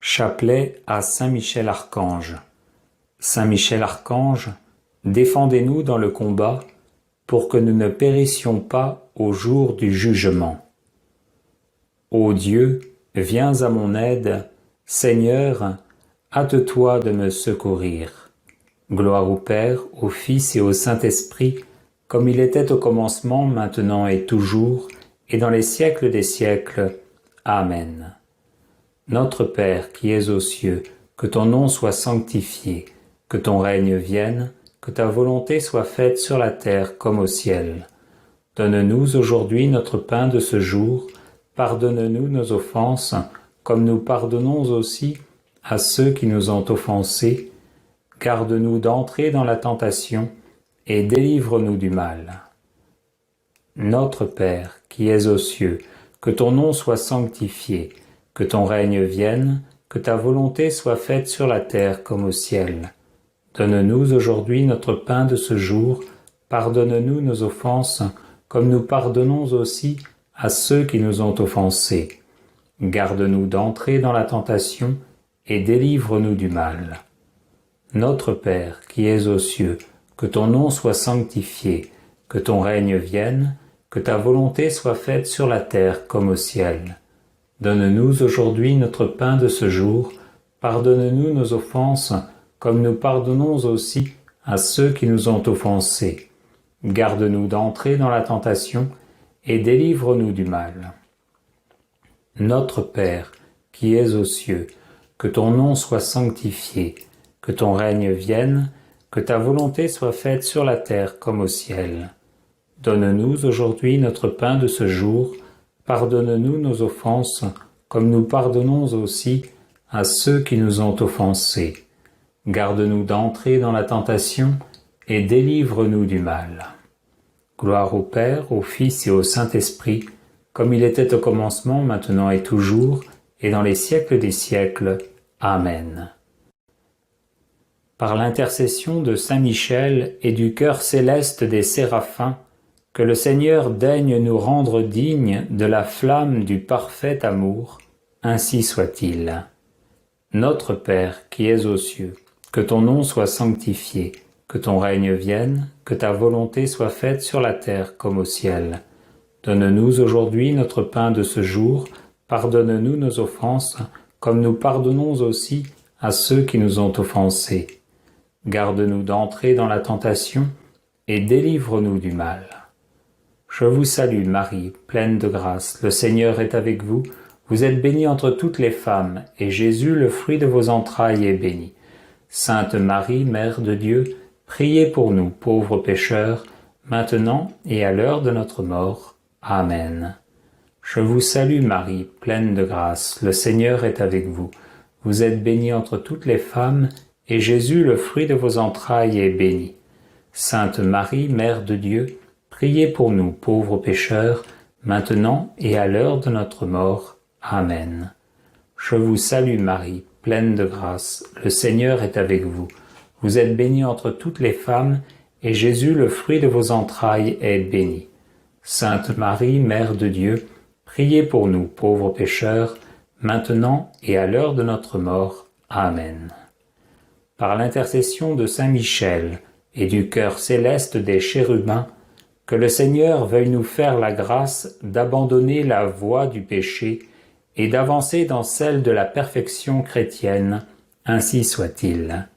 Chapelet à Saint Michel Archange. Saint Michel Archange, défendez-nous dans le combat, pour que nous ne périssions pas au jour du jugement. Ô Dieu, viens à mon aide, Seigneur, hâte-toi de me secourir. Gloire au Père, au Fils et au Saint-Esprit, comme il était au commencement, maintenant et toujours, et dans les siècles des siècles. Amen. Notre Père qui es aux cieux, que ton nom soit sanctifié, que ton règne vienne, que ta volonté soit faite sur la terre comme au ciel. Donne-nous aujourd'hui notre pain de ce jour, pardonne-nous nos offenses, comme nous pardonnons aussi à ceux qui nous ont offensés. Garde-nous d'entrer dans la tentation, et délivre-nous du mal. Notre Père qui es aux cieux, que ton nom soit sanctifié, que ton règne vienne, que ta volonté soit faite sur la terre comme au ciel. Donne-nous aujourd'hui notre pain de ce jour, pardonne-nous nos offenses, comme nous pardonnons aussi à ceux qui nous ont offensés. Garde-nous d'entrer dans la tentation, et délivre-nous du mal. Notre Père qui es aux cieux, que ton nom soit sanctifié, que ton règne vienne, que ta volonté soit faite sur la terre comme au ciel. Donne-nous aujourd'hui notre pain de ce jour, pardonne-nous nos offenses, comme nous pardonnons aussi à ceux qui nous ont offensés. Garde-nous d'entrer dans la tentation, et délivre-nous du mal. Notre Père, qui es aux cieux, que ton nom soit sanctifié, que ton règne vienne, que ta volonté soit faite sur la terre comme au ciel. Donne-nous aujourd'hui notre pain de ce jour, pardonne-nous nos offenses, comme nous pardonnons aussi à ceux qui nous ont offensés. Garde-nous d'entrer dans la tentation, et délivre-nous du mal. Gloire au Père, au Fils et au Saint-Esprit, comme il était au commencement, maintenant et toujours, et dans les siècles des siècles. Amen. Par l'intercession de Saint Michel et du cœur céleste des séraphins, que le Seigneur daigne nous rendre dignes de la flamme du parfait amour, ainsi soit-il. Notre Père qui es aux cieux, que ton nom soit sanctifié, que ton règne vienne, que ta volonté soit faite sur la terre comme au ciel. Donne-nous aujourd'hui notre pain de ce jour, pardonne-nous nos offenses, comme nous pardonnons aussi à ceux qui nous ont offensés. Garde-nous d'entrer dans la tentation, et délivre-nous du mal. Je vous salue Marie, pleine de grâce, le Seigneur est avec vous. Vous êtes bénie entre toutes les femmes, et Jésus, le fruit de vos entrailles, est béni. Sainte Marie, Mère de Dieu, priez pour nous, pauvres pécheurs, maintenant et à l'heure de notre mort. Amen. Je vous salue Marie, pleine de grâce, le Seigneur est avec vous. Vous êtes bénie entre toutes les femmes, et Jésus, le fruit de vos entrailles, est béni. Sainte Marie, Mère de Dieu, priez pour nous, pauvres pécheurs, maintenant et à l'heure de notre mort. Amen. Je vous salue Marie, pleine de grâce, le Seigneur est avec vous. Vous êtes bénie entre toutes les femmes, et Jésus, le fruit de vos entrailles, est béni. Sainte Marie, Mère de Dieu, priez pour nous, pauvres pécheurs, maintenant et à l'heure de notre mort. Amen. Par l'intercession de Saint Michel et du cœur céleste des chérubins, que le Seigneur veuille nous faire la grâce d'abandonner la voie du péché et d'avancer dans celle de la perfection chrétienne, ainsi soit-il.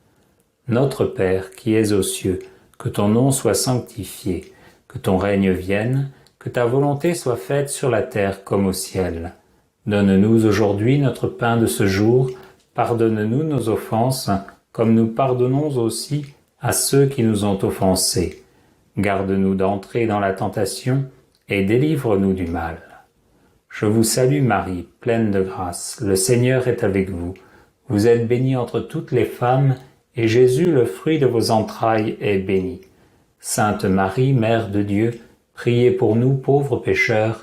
Notre Père qui es aux cieux, que ton nom soit sanctifié, que ton règne vienne, que ta volonté soit faite sur la terre comme au ciel. Donne-nous aujourd'hui notre pain de ce jour, pardonne-nous nos offenses, comme nous pardonnons aussi à ceux qui nous ont offensés. Garde-nous d'entrer dans la tentation, et délivre-nous du mal. Je vous salue Marie, pleine de grâce, le Seigneur est avec vous. Vous êtes bénie entre toutes les femmes, et Jésus, le fruit de vos entrailles, est béni. Sainte Marie, Mère de Dieu, priez pour nous pauvres pécheurs,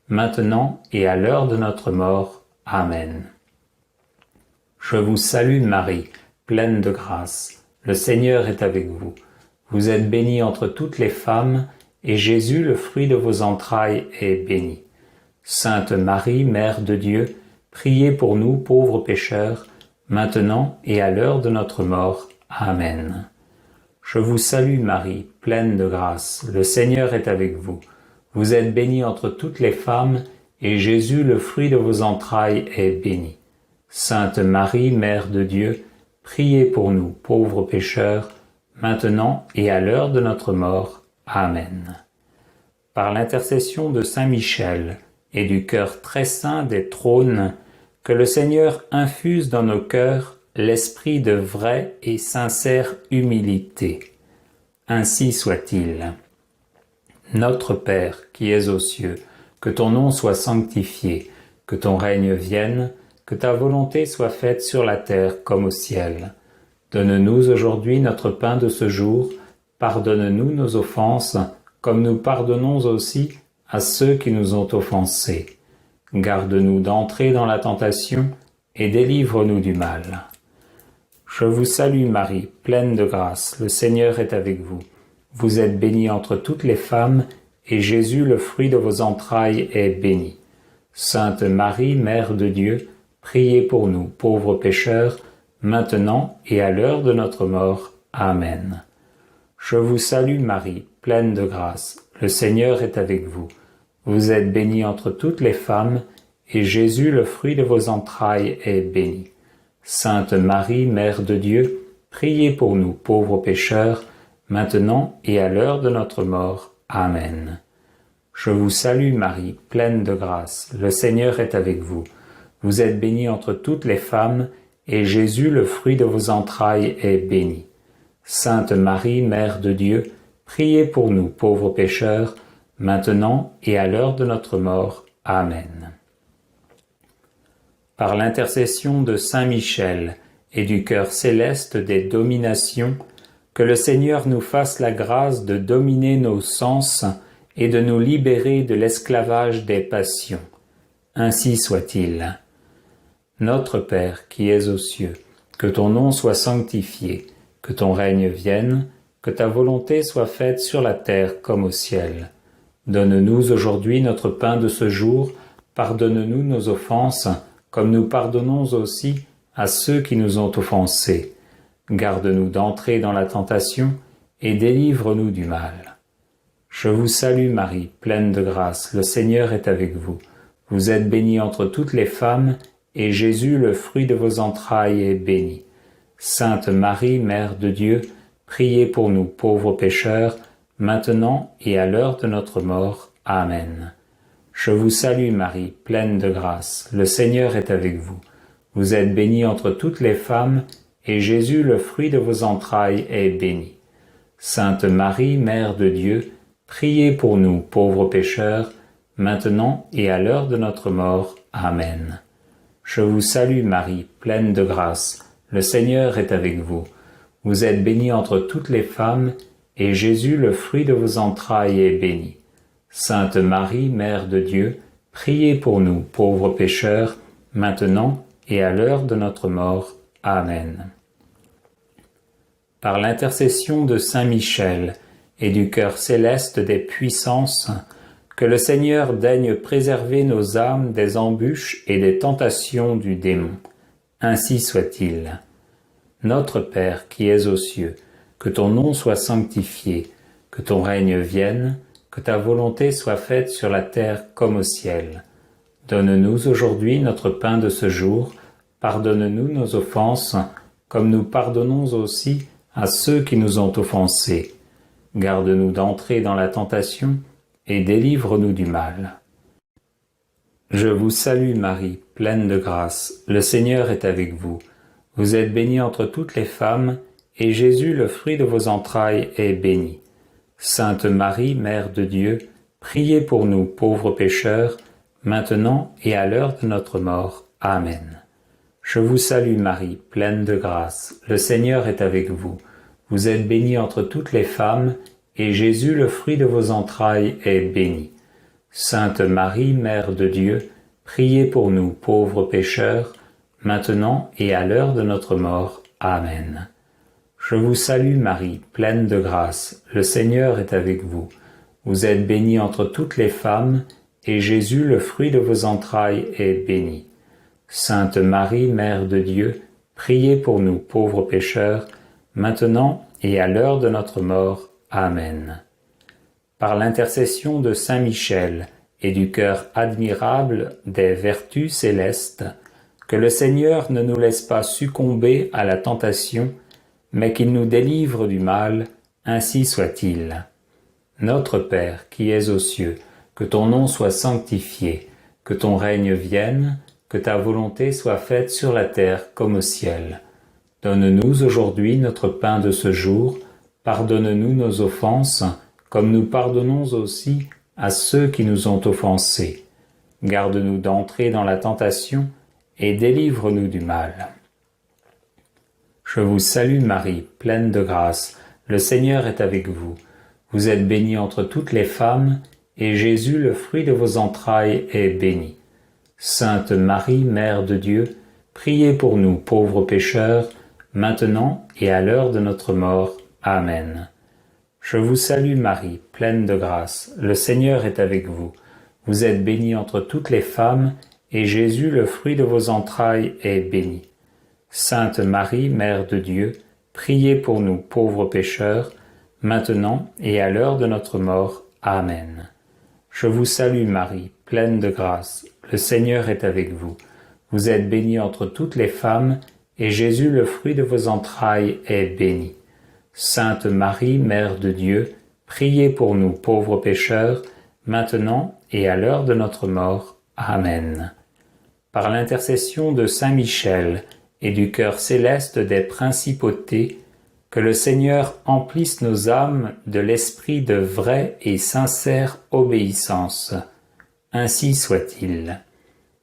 maintenant et à l'heure de notre mort. Amen. Je vous salue Marie, pleine de grâce, le Seigneur est avec vous. Vous êtes bénie entre toutes les femmes, et Jésus, le fruit de vos entrailles, est béni. Sainte Marie, Mère de Dieu, priez pour nous pauvres pécheurs, maintenant et à l'heure de notre mort. Amen. Je vous salue Marie, pleine de grâce, le Seigneur est avec vous. Vous êtes bénie entre toutes les femmes, et Jésus, le fruit de vos entrailles, est béni. Sainte Marie, Mère de Dieu, priez pour nous, pauvres pécheurs, maintenant et à l'heure de notre mort. Amen. Par l'intercession de Saint Michel et du cœur très saint des trônes, que le Seigneur infuse dans nos cœurs l'esprit de vraie et sincère humilité. Ainsi soit-il. Notre Père, qui es aux cieux, que ton nom soit sanctifié, que ton règne vienne, que ta volonté soit faite sur la terre comme au ciel. Donne-nous aujourd'hui notre pain de ce jour, pardonne-nous nos offenses, comme nous pardonnons aussi à ceux qui nous ont offensés. Garde-nous d'entrer dans la tentation et délivre-nous du mal. Je vous salue Marie, pleine de grâce, le Seigneur est avec vous. Vous êtes bénie entre toutes les femmes, et Jésus, le fruit de vos entrailles, est béni. Sainte Marie, Mère de Dieu, priez pour nous, pauvres pécheurs, maintenant et à l'heure de notre mort. Amen. Je vous salue Marie, pleine de grâce, le Seigneur est avec vous. Vous êtes bénie entre toutes les femmes, et Jésus, le fruit de vos entrailles, est béni. Sainte Marie, Mère de Dieu, priez pour nous, pauvres pécheurs, maintenant et à l'heure de notre mort. Amen. Je vous salue Marie, pleine de grâce, le Seigneur est avec vous. Vous êtes bénie entre toutes les femmes, et Jésus, le fruit de vos entrailles, est béni. Sainte Marie, Mère de Dieu, priez pour nous, pauvres pécheurs, maintenant et à l'heure de notre mort. Amen. Par l'intercession de Saint Michel et du cœur céleste des dominations, que le Seigneur nous fasse la grâce de dominer nos sens et de nous libérer de l'esclavage des passions. Ainsi soit-il. Notre Père qui es aux cieux, que ton nom soit sanctifié, que ton règne vienne, que ta volonté soit faite sur la terre comme au ciel. Donne-nous aujourd'hui notre pain de ce jour, pardonne-nous nos offenses, comme nous pardonnons aussi à ceux qui nous ont offensés. Garde-nous d'entrer dans la tentation et délivre-nous du mal. Je vous salue Marie, pleine de grâce, le Seigneur est avec vous. Vous êtes bénie entre toutes les femmes, et Jésus, le fruit de vos entrailles, est béni. Sainte Marie, Mère de Dieu, priez pour nous pauvres pécheurs, maintenant et à l'heure de notre mort. Amen. Je vous salue Marie, pleine de grâce, le Seigneur est avec vous. Vous êtes bénie entre toutes les femmes, et Jésus, le fruit de vos entrailles, est béni. Sainte Marie, Mère de Dieu, priez pour nous pauvres pécheurs, maintenant et à l'heure de notre mort. Amen. Je vous salue Marie, pleine de grâce, le Seigneur est avec vous. Vous êtes bénie entre toutes les femmes, et Jésus, le fruit de vos entrailles, est béni. Sainte Marie, Mère de Dieu, priez pour nous, pauvres pécheurs, maintenant et à l'heure de notre mort. Amen. Par l'intercession de Saint Michel et du cœur céleste des puissances, que le Seigneur daigne préserver nos âmes des embûches et des tentations du démon. Ainsi soit-il. Notre Père qui es aux cieux, que ton nom soit sanctifié, que ton règne vienne, que ta volonté soit faite sur la terre comme au ciel. Donne-nous aujourd'hui notre pain de ce jour, pardonne-nous nos offenses, comme nous pardonnons aussi à ceux qui nous ont offensés. Garde-nous d'entrer dans la tentation, et délivre-nous du mal. Je vous salue Marie, pleine de grâce, le Seigneur est avec vous. Vous êtes bénie entre toutes les femmes, et Jésus, le fruit de vos entrailles, est béni. Sainte Marie, Mère de Dieu, priez pour nous pauvres pécheurs, maintenant et à l'heure de notre mort. Amen. Je vous salue Marie, pleine de grâce, le Seigneur est avec vous. Vous êtes bénie entre toutes les femmes, et Jésus, le fruit de vos entrailles, est béni. Sainte Marie, Mère de Dieu, priez pour nous pauvres pécheurs, maintenant et à l'heure de notre mort. Amen. Je vous salue Marie, pleine de grâce, le Seigneur est avec vous. Vous êtes bénie entre toutes les femmes, et Jésus, le fruit de vos entrailles, est béni. Sainte Marie, Mère de Dieu, priez pour nous pauvres pécheurs, maintenant et à l'heure de notre mort. Amen. Par l'intercession de Saint Michel et du cœur admirable des vertus célestes, que le Seigneur ne nous laisse pas succomber à la tentation, mais qu'il nous délivre du mal, ainsi soit-il. Notre Père qui es aux cieux, que ton nom soit sanctifié, que ton règne vienne, que ta volonté soit faite sur la terre comme au ciel. Donne-nous aujourd'hui notre pain de ce jour, pardonne-nous nos offenses, comme nous pardonnons aussi à ceux qui nous ont offensés. Garde-nous d'entrer dans la tentation, et délivre-nous du mal. Je vous salue Marie, pleine de grâce, le Seigneur est avec vous. Vous êtes bénie entre toutes les femmes, et Jésus, le fruit de vos entrailles, est béni. Sainte Marie, Mère de Dieu, priez pour nous pauvres pécheurs, maintenant et à l'heure de notre mort. Amen. Je vous salue Marie, pleine de grâce, le Seigneur est avec vous. Vous êtes bénie entre toutes les femmes, et Jésus, le fruit de vos entrailles, est béni. Sainte Marie, Mère de Dieu, priez pour nous pauvres pécheurs, maintenant et à l'heure de notre mort. Amen. Je vous salue Marie, pleine de grâce, le Seigneur est avec vous. Vous êtes bénie entre toutes les femmes, et Jésus, le fruit de vos entrailles, est béni. Sainte Marie, Mère de Dieu, priez pour nous pauvres pécheurs, maintenant et à l'heure de notre mort. Amen. Par l'intercession de Saint Michel et du cœur céleste des principautés, que le Seigneur emplisse nos âmes de l'esprit de vraie et sincère obéissance. Ainsi soit-il.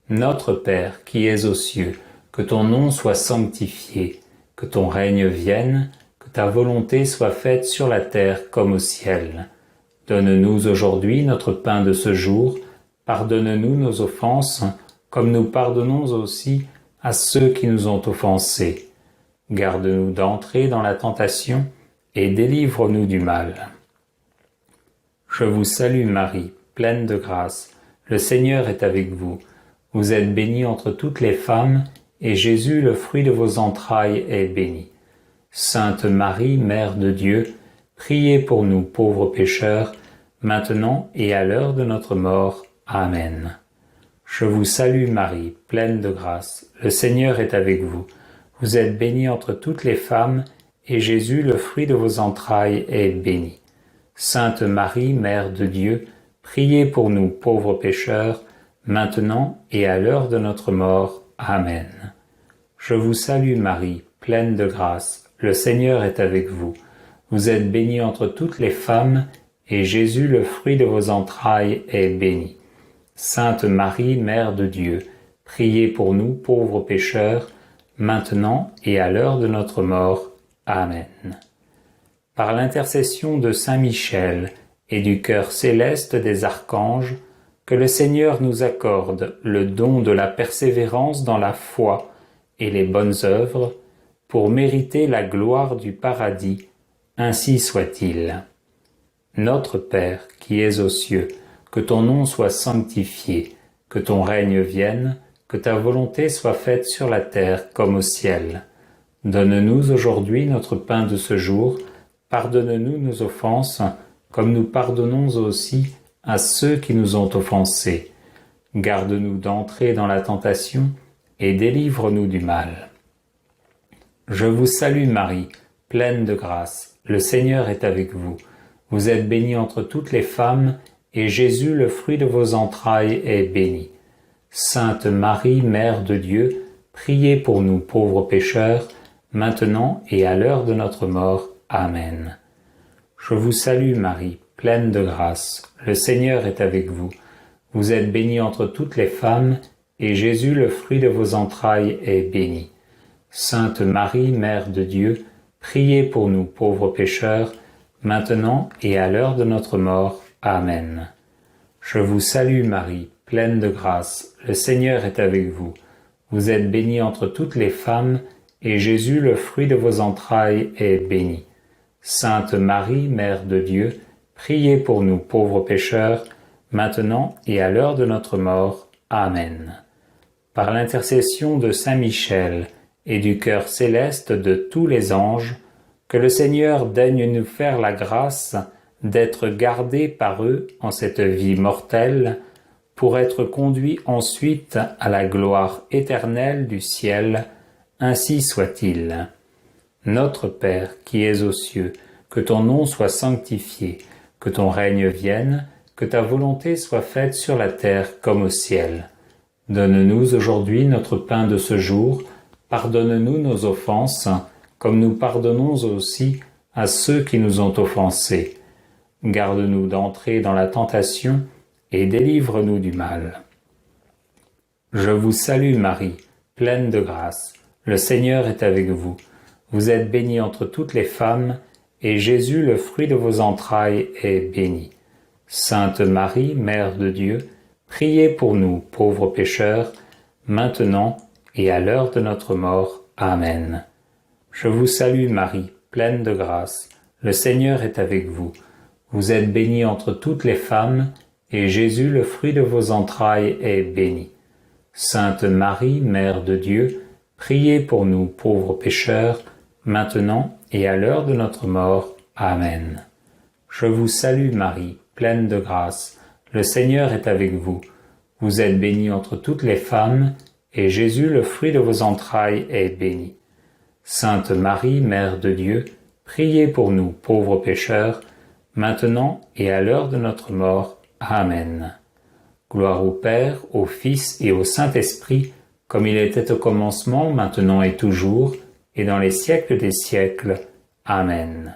Notre Père qui es aux cieux, que ton nom soit sanctifié, que ton règne vienne, que ta volonté soit faite sur la terre comme au ciel. Donne-nous aujourd'hui notre pain de ce jour, pardonne-nous nos offenses, comme nous pardonnons aussi à ceux qui nous ont offensés. Garde-nous d'entrer dans la tentation et délivre-nous du mal. Je vous salue Marie, pleine de grâce, le Seigneur est avec vous. Vous êtes bénie entre toutes les femmes, et Jésus, le fruit de vos entrailles, est béni. Sainte Marie, Mère de Dieu, priez pour nous pauvres pécheurs, maintenant et à l'heure de notre mort. Amen. Je vous salue Marie, pleine de grâce, le Seigneur est avec vous. Vous êtes bénie entre toutes les femmes, et Jésus, le fruit de vos entrailles, est béni. Sainte Marie, Mère de Dieu, priez pour nous pauvres pécheurs, maintenant et à l'heure de notre mort. Amen. Je vous salue Marie, pleine de grâce, le Seigneur est avec vous. Vous êtes bénie entre toutes les femmes, et Jésus, le fruit de vos entrailles, est béni. Sainte Marie, Mère de Dieu, priez pour nous pauvres pécheurs, maintenant et à l'heure de notre mort. Amen. Par l'intercession de Saint Michel et du cœur céleste des archanges, que le Seigneur nous accorde le don de la persévérance dans la foi et les bonnes œuvres, pour mériter la gloire du paradis, ainsi soit-il. Notre Père qui es aux cieux, que ton nom soit sanctifié, que ton règne vienne, que ta volonté soit faite sur la terre comme au ciel. Donne-nous aujourd'hui notre pain de ce jour, pardonne-nous nos offenses, comme nous pardonnons aussi à ceux qui nous ont offensés. Garde-nous d'entrer dans la tentation, et délivre-nous du mal. Je vous salue Marie, pleine de grâce, le Seigneur est avec vous. Vous êtes bénie entre toutes les femmes, et Jésus, le fruit de vos entrailles, est béni. Sainte Marie, Mère de Dieu, priez pour nous pauvres pécheurs, maintenant et à l'heure de notre mort. Amen. Je vous salue Marie, pleine de grâce, le Seigneur est avec vous. Vous êtes bénie entre toutes les femmes, et Jésus, le fruit de vos entrailles, est béni. Sainte Marie, Mère de Dieu, priez pour nous pauvres pécheurs, maintenant et à l'heure de notre mort. Amen. Je vous salue Marie, pleine de grâce, le Seigneur est avec vous. Vous êtes bénie entre toutes les femmes, et Jésus, le fruit de vos entrailles, est béni. Sainte Marie, Mère de Dieu, priez pour nous pauvres pécheurs, maintenant et à l'heure de notre mort. Amen. Par l'intercession de Saint Michel et du cœur céleste de tous les anges, que le Seigneur daigne nous faire la grâce d'être gardés par eux en cette vie mortelle, pour être conduits ensuite à la gloire éternelle du ciel, ainsi soit-il. Notre Père qui es aux cieux, que ton nom soit sanctifié, que ton règne vienne, que ta volonté soit faite sur la terre comme au ciel. Donne-nous aujourd'hui notre pain de ce jour, pardonne-nous nos offenses, comme nous pardonnons aussi à ceux qui nous ont offensés. Garde-nous d'entrer dans la tentation et délivre-nous du mal. Je vous salue Marie, pleine de grâce. Le Seigneur est avec vous. Vous êtes bénie entre toutes les femmes, et Jésus, le fruit de vos entrailles, est béni. Sainte Marie, Mère de Dieu, priez pour nous, pauvres pécheurs, maintenant et à l'heure de notre mort. Amen. Je vous salue Marie, pleine de grâce. Le Seigneur est avec vous. Vous êtes bénie entre toutes les femmes, et Jésus, le fruit de vos entrailles, est béni. Sainte Marie, Mère de Dieu, priez pour nous, pauvres pécheurs, maintenant et à l'heure de notre mort. Amen. Je vous salue Marie, pleine de grâce. Le Seigneur est avec vous. Vous êtes bénie entre toutes les femmes, et Jésus, le fruit de vos entrailles, est béni. Sainte Marie, Mère de Dieu, priez pour nous, pauvres pécheurs, maintenant et à l'heure de notre mort. Amen. Gloire au Père, au Fils et au Saint-Esprit, comme il était au commencement, maintenant et toujours, et dans les siècles des siècles. Amen.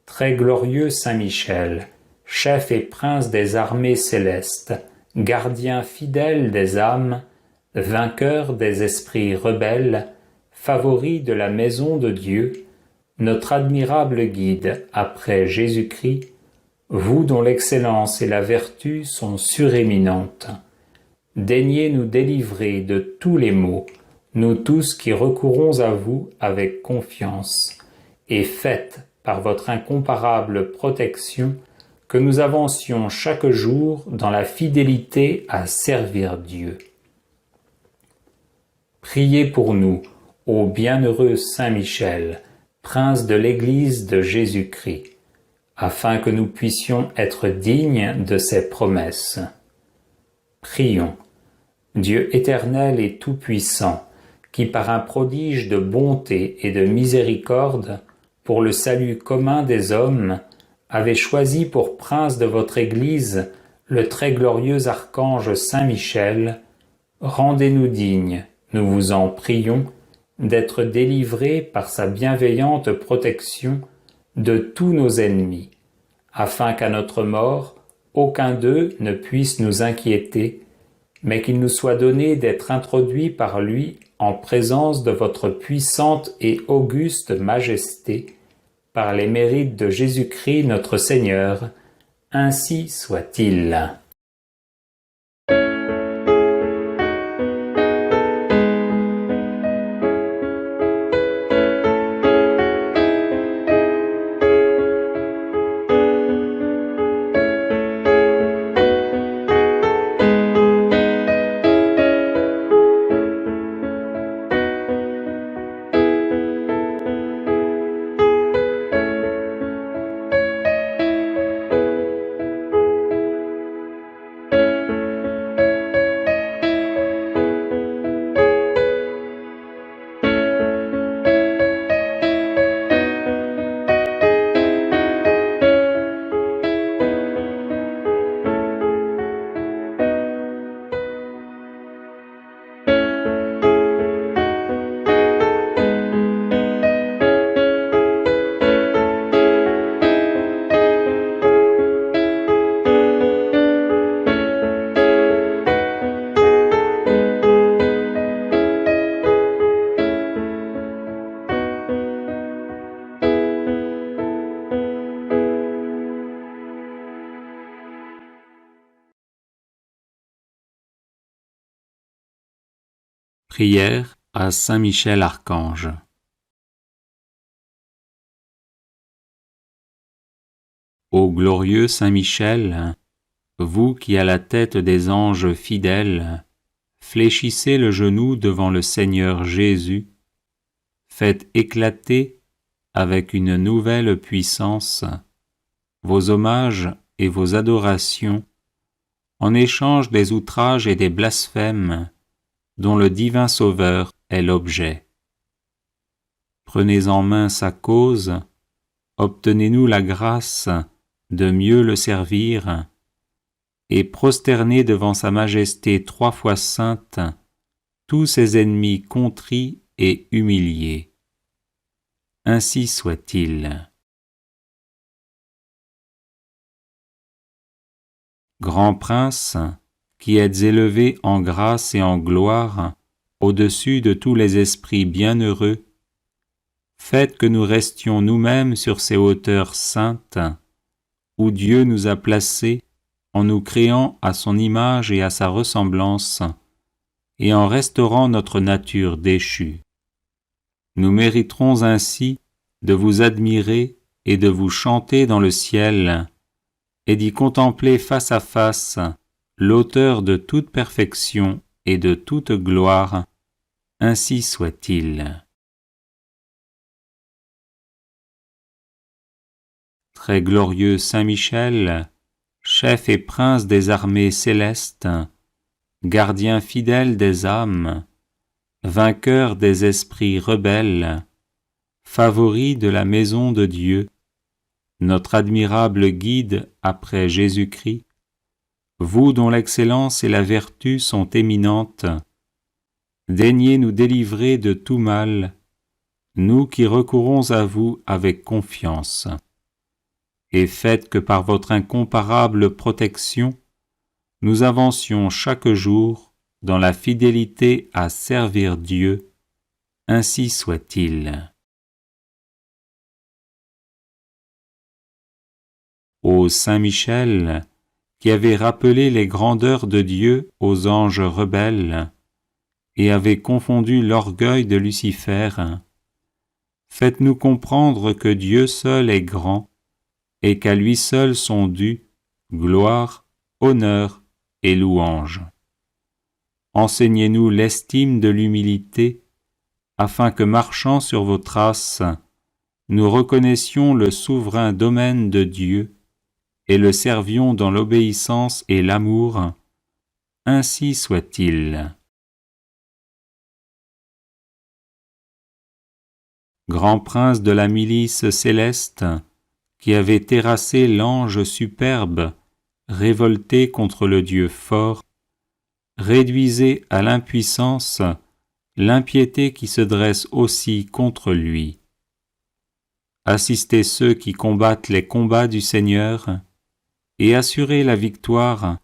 Très glorieux Saint Michel, chef et prince des armées célestes, gardien fidèle des âmes, vainqueur des esprits rebelles, favori de la maison de Dieu, notre admirable guide après Jésus-Christ, vous dont l'excellence et la vertu sont suréminentes, daignez nous délivrer de tous les maux, nous tous qui recourons à vous avec confiance, et faites, par votre incomparable protection, que nous avancions chaque jour dans la fidélité à servir Dieu. Priez pour nous, ô bienheureux Saint Michel, prince de l'Église de Jésus-Christ, afin que nous puissions être dignes de ses promesses. Prions. Dieu éternel et tout-puissant, qui par un prodige de bonté et de miséricorde, pour le salut commun des hommes, avez choisi pour prince de votre Église le très glorieux archange Saint Michel, rendez-nous dignes, nous vous en prions, d'être délivrés par sa bienveillante protection de tous nos ennemis, afin qu'à notre mort, aucun d'eux ne puisse nous inquiéter, mais qu'il nous soit donné d'être introduits par lui en présence de votre puissante et auguste majesté, par les mérites de Jésus-Christ notre Seigneur, ainsi soit-il. Prière à Saint Michel Archange. Ô glorieux Saint Michel, vous qui à la tête des anges fidèles fléchissez le genou devant le Seigneur Jésus, faites éclater avec une nouvelle puissance vos hommages et vos adorations en échange des outrages et des blasphèmes dont le divin Sauveur est l'objet. Prenez en main sa cause, obtenez-nous la grâce de mieux le servir, et prosternez devant sa majesté 3 fois sainte tous ses ennemis contrits et humiliés. Ainsi soit-il. Grand Prince, qui êtes élevé en grâce et en gloire au-dessus de tous les esprits bienheureux, faites que nous restions nous-mêmes sur ces hauteurs saintes, où Dieu nous a placés en nous créant à son image et à sa ressemblance, et en restaurant notre nature déchue. Nous mériterons ainsi de vous admirer et de vous chanter dans le ciel, et d'y contempler face à face l'auteur de toute perfection et de toute gloire. Ainsi soit-il. Très glorieux Saint Michel, chef et prince des armées célestes, gardien fidèle des âmes, vainqueur des esprits rebelles, favori de la maison de Dieu, notre admirable guide après Jésus-Christ, vous dont l'excellence et la vertu sont éminentes, daignez nous délivrer de tout mal, nous qui recourons à vous avec confiance, et faites que par votre incomparable protection, nous avancions chaque jour dans la fidélité à servir Dieu. Ainsi soit-il. Ô Saint Michel, qui avez rappelé les grandeurs de Dieu aux anges rebelles et avez confondu l'orgueil de Lucifer, faites-nous comprendre que Dieu seul est grand et qu'à lui seul sont dus gloire, honneur et louange. Enseignez-nous l'estime de l'humilité, afin que, marchant sur vos traces, nous reconnaissions le souverain domaine de Dieu et le servions dans l'obéissance et l'amour. Ainsi soit-il. Grand prince de la milice céleste, qui avait terrassé l'ange superbe, révolté contre le Dieu fort, réduisez à l'impuissance l'impiété qui se dresse aussi contre lui. Assistez ceux qui combattent les combats du Seigneur, et assurez la victoire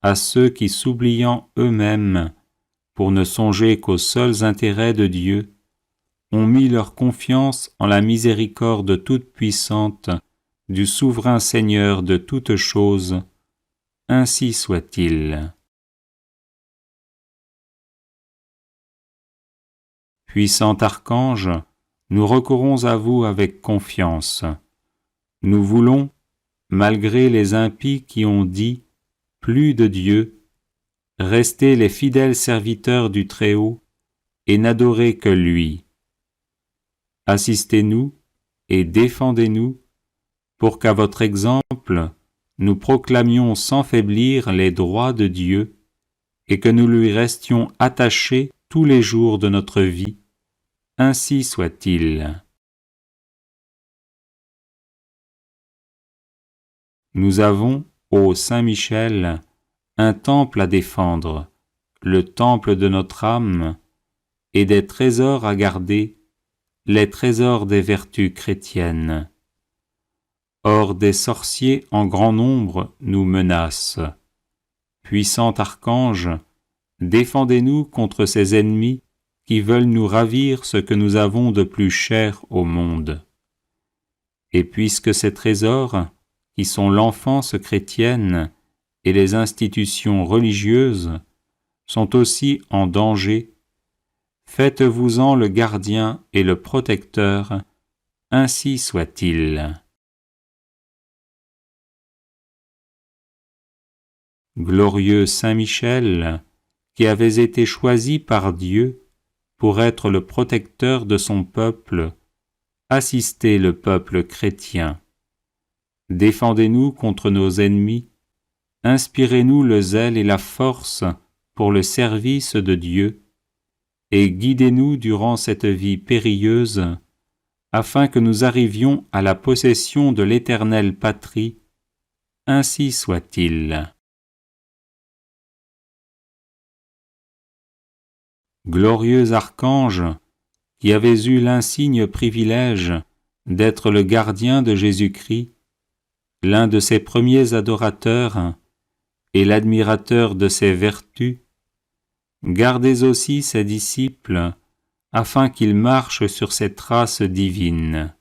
à ceux qui, s'oubliant eux-mêmes, pour ne songer qu'aux seuls intérêts de Dieu, ont mis leur confiance en la miséricorde toute-puissante du souverain Seigneur de toutes choses. Ainsi soit-il. Puissant archange, nous recourons à vous avec confiance. Nous voulons, malgré les impies qui ont dit « plus de Dieu », rester les fidèles serviteurs du Très-Haut et n'adorer que lui. Assistez-nous et défendez-nous pour qu'à votre exemple, nous proclamions sans faiblir les droits de Dieu et que nous lui restions attachés tous les jours de notre vie. Ainsi soit-il. Nous avons, ô Saint Michel, un temple à défendre, le temple de notre âme, et des trésors à garder, les trésors des vertus chrétiennes. Or des sorciers en grand nombre nous menacent. Puissant archange, défendez-nous contre ces ennemis qui veulent nous ravir ce que nous avons de plus cher au monde. Et puisque ces trésors, qui sont l'enfance chrétienne et les institutions religieuses, sont aussi en danger, faites-vous-en le gardien et le protecteur, ainsi soit-il. Glorieux Saint Michel, qui avez été choisis par Dieu pour être le protecteur de son peuple, assistez le peuple chrétien. Défendez-nous contre nos ennemis, inspirez-nous le zèle et la force pour le service de Dieu, et guidez-nous durant cette vie périlleuse, afin que nous arrivions à la possession de l'éternelle patrie. Ainsi soit-il. Glorieux archange, qui avez eu l'insigne privilège d'être le gardien de Jésus-Christ, l'un de ses premiers adorateurs et l'admirateur de ses vertus, gardez aussi ses disciples, afin qu'ils marchent sur ses traces divines.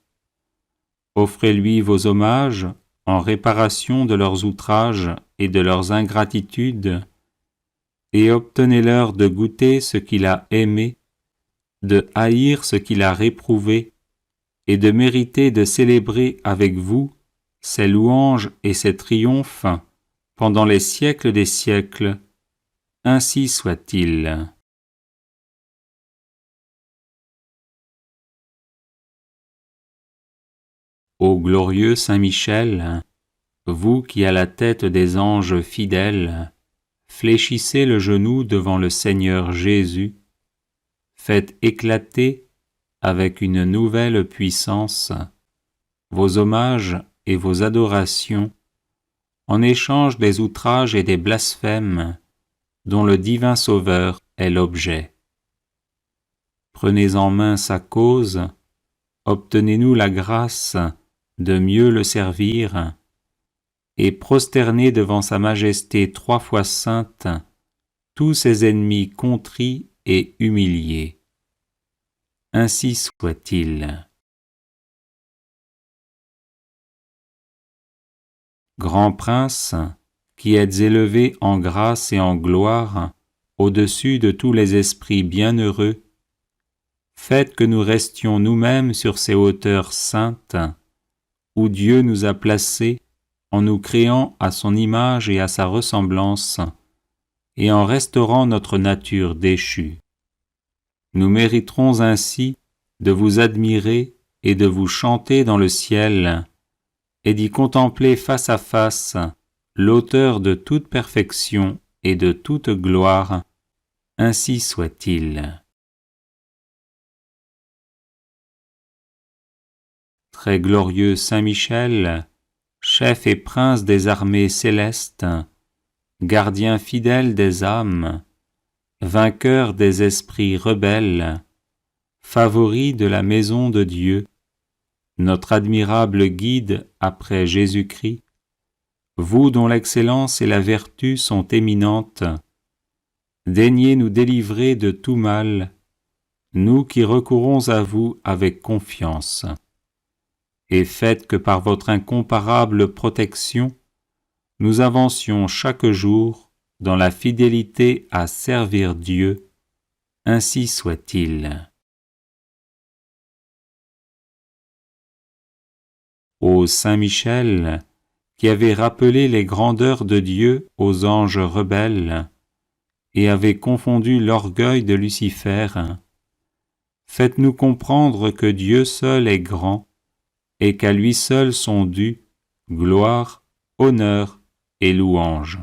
Offrez-lui vos hommages en réparation de leurs outrages et de leurs ingratitudes, et obtenez-leur de goûter ce qu'il a aimé, de haïr ce qu'il a réprouvé, et de mériter de célébrer avec vous ses louanges et ses triomphes pendant les siècles des siècles. Ainsi soit-il. Ô glorieux Saint Michel, vous qui à la tête des anges fidèles, fléchissez le genou devant le Seigneur Jésus, faites éclater avec une nouvelle puissance vos hommages et vos adorations en échange des outrages et des blasphèmes dont le divin Sauveur est l'objet. Prenez en main sa cause, obtenez-nous la grâce de mieux le servir, et prosternez devant sa majesté 3 fois sainte tous ses ennemis contrits et humiliés. Ainsi soit-il. Grand Prince, qui êtes élevé en grâce et en gloire au-dessus de tous les esprits bienheureux, faites que nous restions nous-mêmes sur ces hauteurs saintes, où Dieu nous a placés en nous créant à son image et à sa ressemblance, et en restaurant notre nature déchue. Nous mériterons ainsi de vous admirer et de vous chanter dans le ciel, et d'y contempler face à face l'auteur de toute perfection et de toute gloire. Ainsi soit-il. Très glorieux Saint Michel, chef et prince des armées célestes, gardien fidèle des âmes, vainqueur des esprits rebelles, favori de la maison de Dieu, notre admirable guide après Jésus-Christ, vous dont l'excellence et la vertu sont éminentes, daignez nous délivrer de tout mal, nous qui recourons à vous avec confiance. Et faites que par votre incomparable protection, nous avancions chaque jour dans la fidélité à servir Dieu. Ainsi soit-il. Ô Saint Michel, qui avez rappelé les grandeurs de Dieu aux anges rebelles, et avez confondu l'orgueil de Lucifer, faites-nous comprendre que Dieu seul est grand, et qu'à lui seul sont dus gloire, honneur et louange.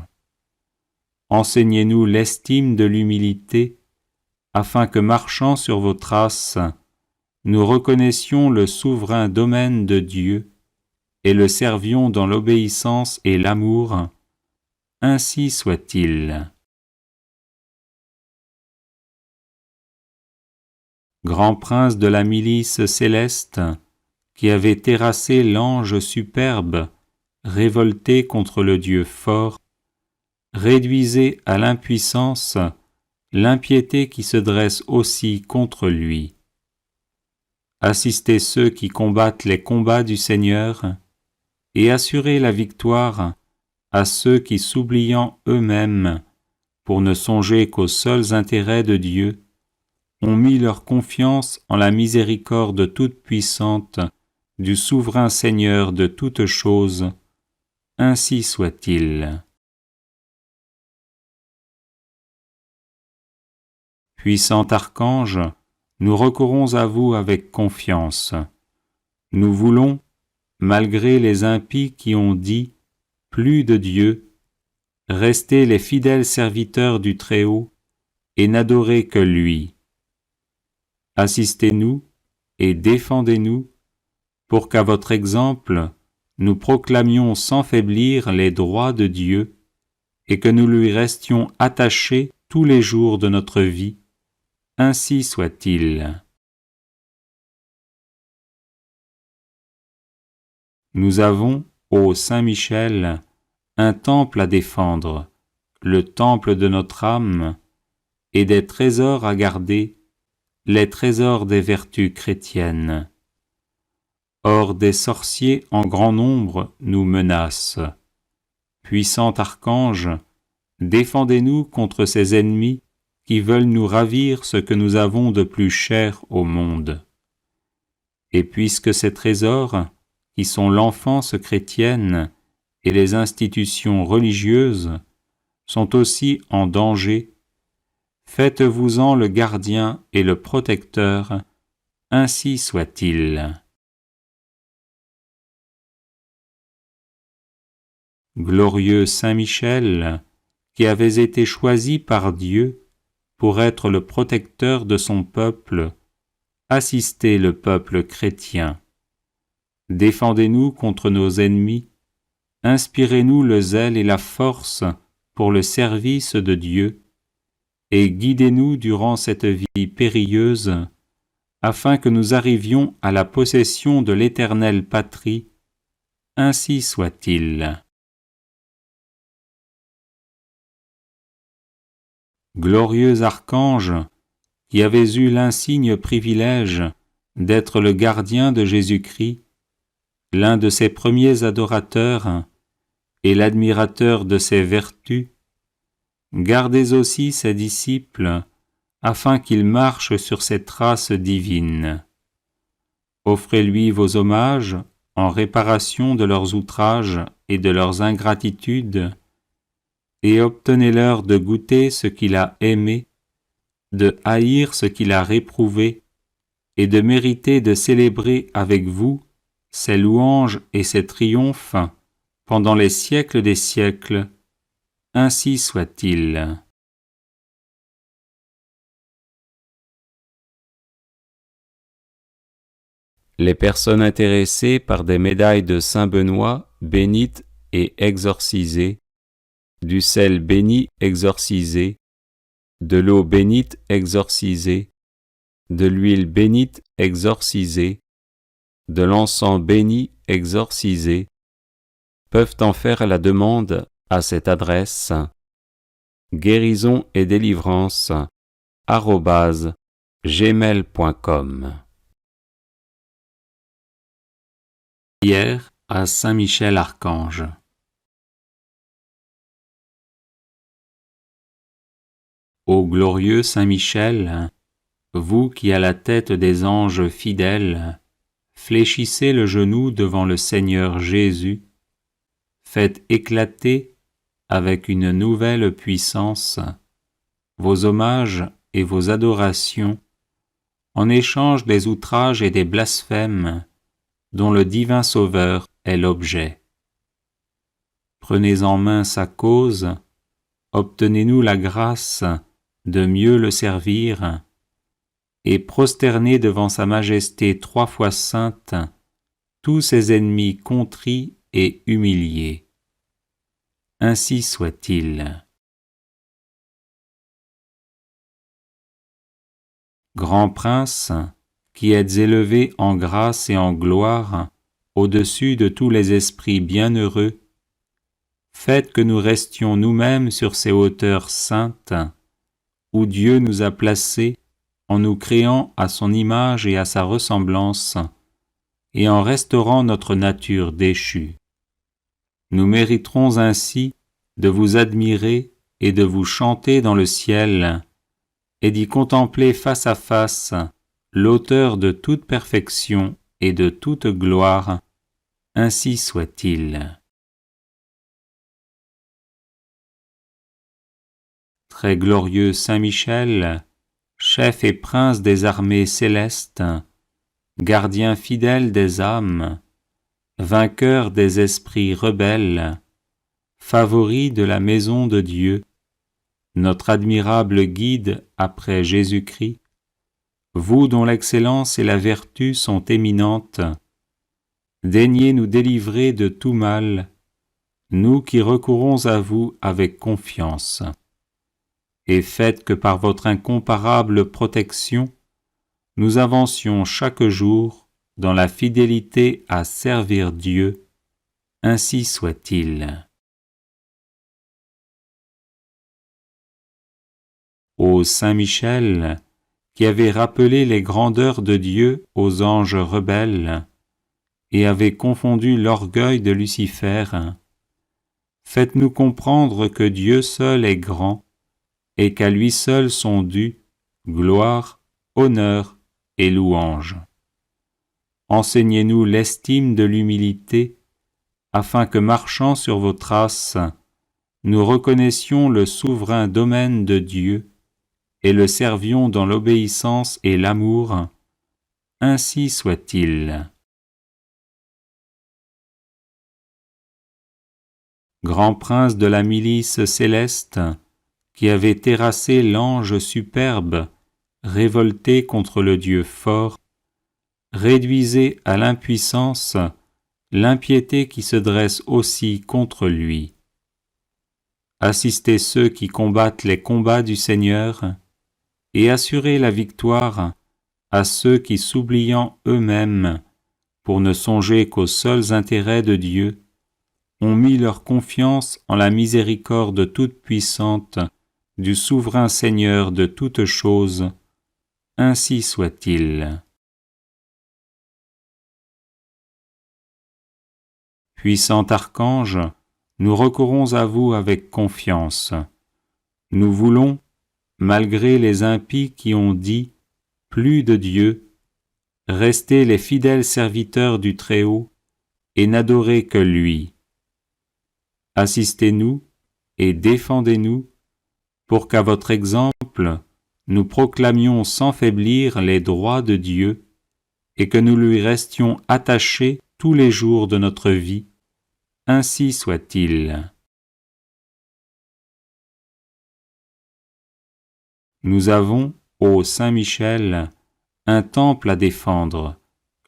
Enseignez-nous l'estime de l'humilité, afin que, marchant sur vos traces, nous reconnaissions le souverain domaine de Dieu et le servions dans l'obéissance et l'amour. Ainsi soit-il. Grand prince de la milice céleste, qui avait terrassé l'ange superbe, révolté contre le Dieu fort, réduisez à l'impuissance l'impiété qui se dresse aussi contre lui. Assistez ceux qui combattent les combats du Seigneur, et assurez la victoire à ceux qui, s'oubliant eux-mêmes, pour ne songer qu'aux seuls intérêts de Dieu, ont mis leur confiance en la miséricorde toute-puissante du souverain Seigneur de toutes choses. Ainsi soit-il. Puissant archange, nous recourons à vous avec confiance. Nous voulons, malgré les impies qui ont dit « plus de Dieu », rester les fidèles serviteurs du Très-Haut et n'adorer que lui. Assistez-nous et défendez-nous pour qu'à votre exemple, nous proclamions sans faiblir les droits de Dieu et que nous lui restions attachés tous les jours de notre vie. Ainsi soit-il. Nous avons, ô Saint Michel, un temple à défendre, le temple de notre âme, et des trésors à garder, les trésors des vertus chrétiennes. Or des sorciers en grand nombre nous menacent. Puissant archange, défendez-nous contre ces ennemis qui veulent nous ravir ce que nous avons de plus cher au monde. Et puisque ces trésors, qui sont l'enfance chrétienne et les institutions religieuses, sont aussi en danger, faites-vous-en le gardien et le protecteur, ainsi soit-il. Glorieux Saint Michel, qui avez été choisi par Dieu pour être le protecteur de son peuple, assistez le peuple chrétien. Défendez-nous contre nos ennemis, inspirez-nous le zèle et la force pour le service de Dieu, et guidez-nous durant cette vie périlleuse, afin que nous arrivions à la possession de l'éternelle patrie. Ainsi soit-il. Glorieux archange, qui avez eu l'insigne privilège d'être le gardien de Jésus-Christ, l'un de ses premiers adorateurs et l'admirateur de ses vertus, gardez aussi ses disciples afin qu'ils marchent sur ses traces divines. Offrez-lui vos hommages en réparation de leurs outrages et de leurs ingratitudes, et obtenez-leur de goûter ce qu'il a aimé, de haïr ce qu'il a réprouvé, et de mériter de célébrer avec vous ses louanges et ses triomphes pendant les siècles des siècles. Ainsi soit-il. Les personnes intéressées par des médailles de Saint Benoît bénites et exorcisées, du sel béni exorcisé, de l'eau bénite exorcisée, de l'huile bénite exorcisée, de l'encens béni exorcisé, peuvent en faire la demande à cette adresse guérison et délivrance @gmail.com. Prière à Saint Michel Archange. Ô glorieux Saint Michel, vous qui à la tête des anges fidèles, fléchissez le genou devant le Seigneur Jésus, faites éclater avec une nouvelle puissance vos hommages et vos adorations en échange des outrages et des blasphèmes dont le divin Sauveur est l'objet. Prenez en main sa cause, obtenez-nous la grâce de mieux le servir, et prosternez devant sa majesté 3 fois sainte tous ses ennemis contrits et humiliés. Ainsi soit-il. Grand Prince, qui êtes élevé en grâce et en gloire au-dessus de tous les esprits bienheureux, faites que nous restions nous-mêmes sur ces hauteurs saintes, où Dieu nous a placés en nous créant à son image et à sa ressemblance, et en restaurant notre nature déchue. Nous mériterons ainsi de vous admirer et de vous chanter dans le ciel, et d'y contempler face à face l'auteur de toute perfection et de toute gloire. Ainsi soit-il. Très glorieux Saint Michel, chef et prince des armées célestes, gardien fidèle des âmes, vainqueur des esprits rebelles, favori de la maison de Dieu, notre admirable guide après Jésus-Christ, vous dont l'excellence et la vertu sont éminentes, daignez nous délivrer de tout mal, nous qui recourons à vous avec confiance, et faites que par votre incomparable protection, nous avancions chaque jour dans la fidélité à servir Dieu, ainsi soit-il. Ô Saint Michel, qui avait rappelé les grandeurs de Dieu aux anges rebelles et avait confondu l'orgueil de Lucifer, faites-nous comprendre que Dieu seul est grand et qu'à lui seul sont dus gloire, honneur et louange. Enseignez-nous l'estime de l'humilité, afin que, marchant sur vos traces, nous reconnaissions le souverain domaine de Dieu et le servions dans l'obéissance et l'amour, ainsi soit-il. Grand prince de la milice céleste, qui avait terrassé l'ange superbe, révolté contre le Dieu fort, réduisez à l'impuissance l'impiété qui se dresse aussi contre lui. Assistez ceux qui combattent les combats du Seigneur, et assurez la victoire à ceux qui, s'oubliant eux-mêmes, pour ne songer qu'aux seuls intérêts de Dieu, ont mis leur confiance en la miséricorde toute-puissante du souverain Seigneur de toutes choses, ainsi soit-il. Puissant archange, nous recourons à vous avec confiance. Nous voulons, malgré les impies qui ont dit « plus de Dieu », rester les fidèles serviteurs du Très-Haut et n'adorer que lui. Assistez-nous et défendez-nous pour qu'à votre exemple, nous proclamions sans faiblir les droits de Dieu et que nous lui restions attachés tous les jours de notre vie. Ainsi soit-il. Nous avons, ô Saint Michel, un temple à défendre,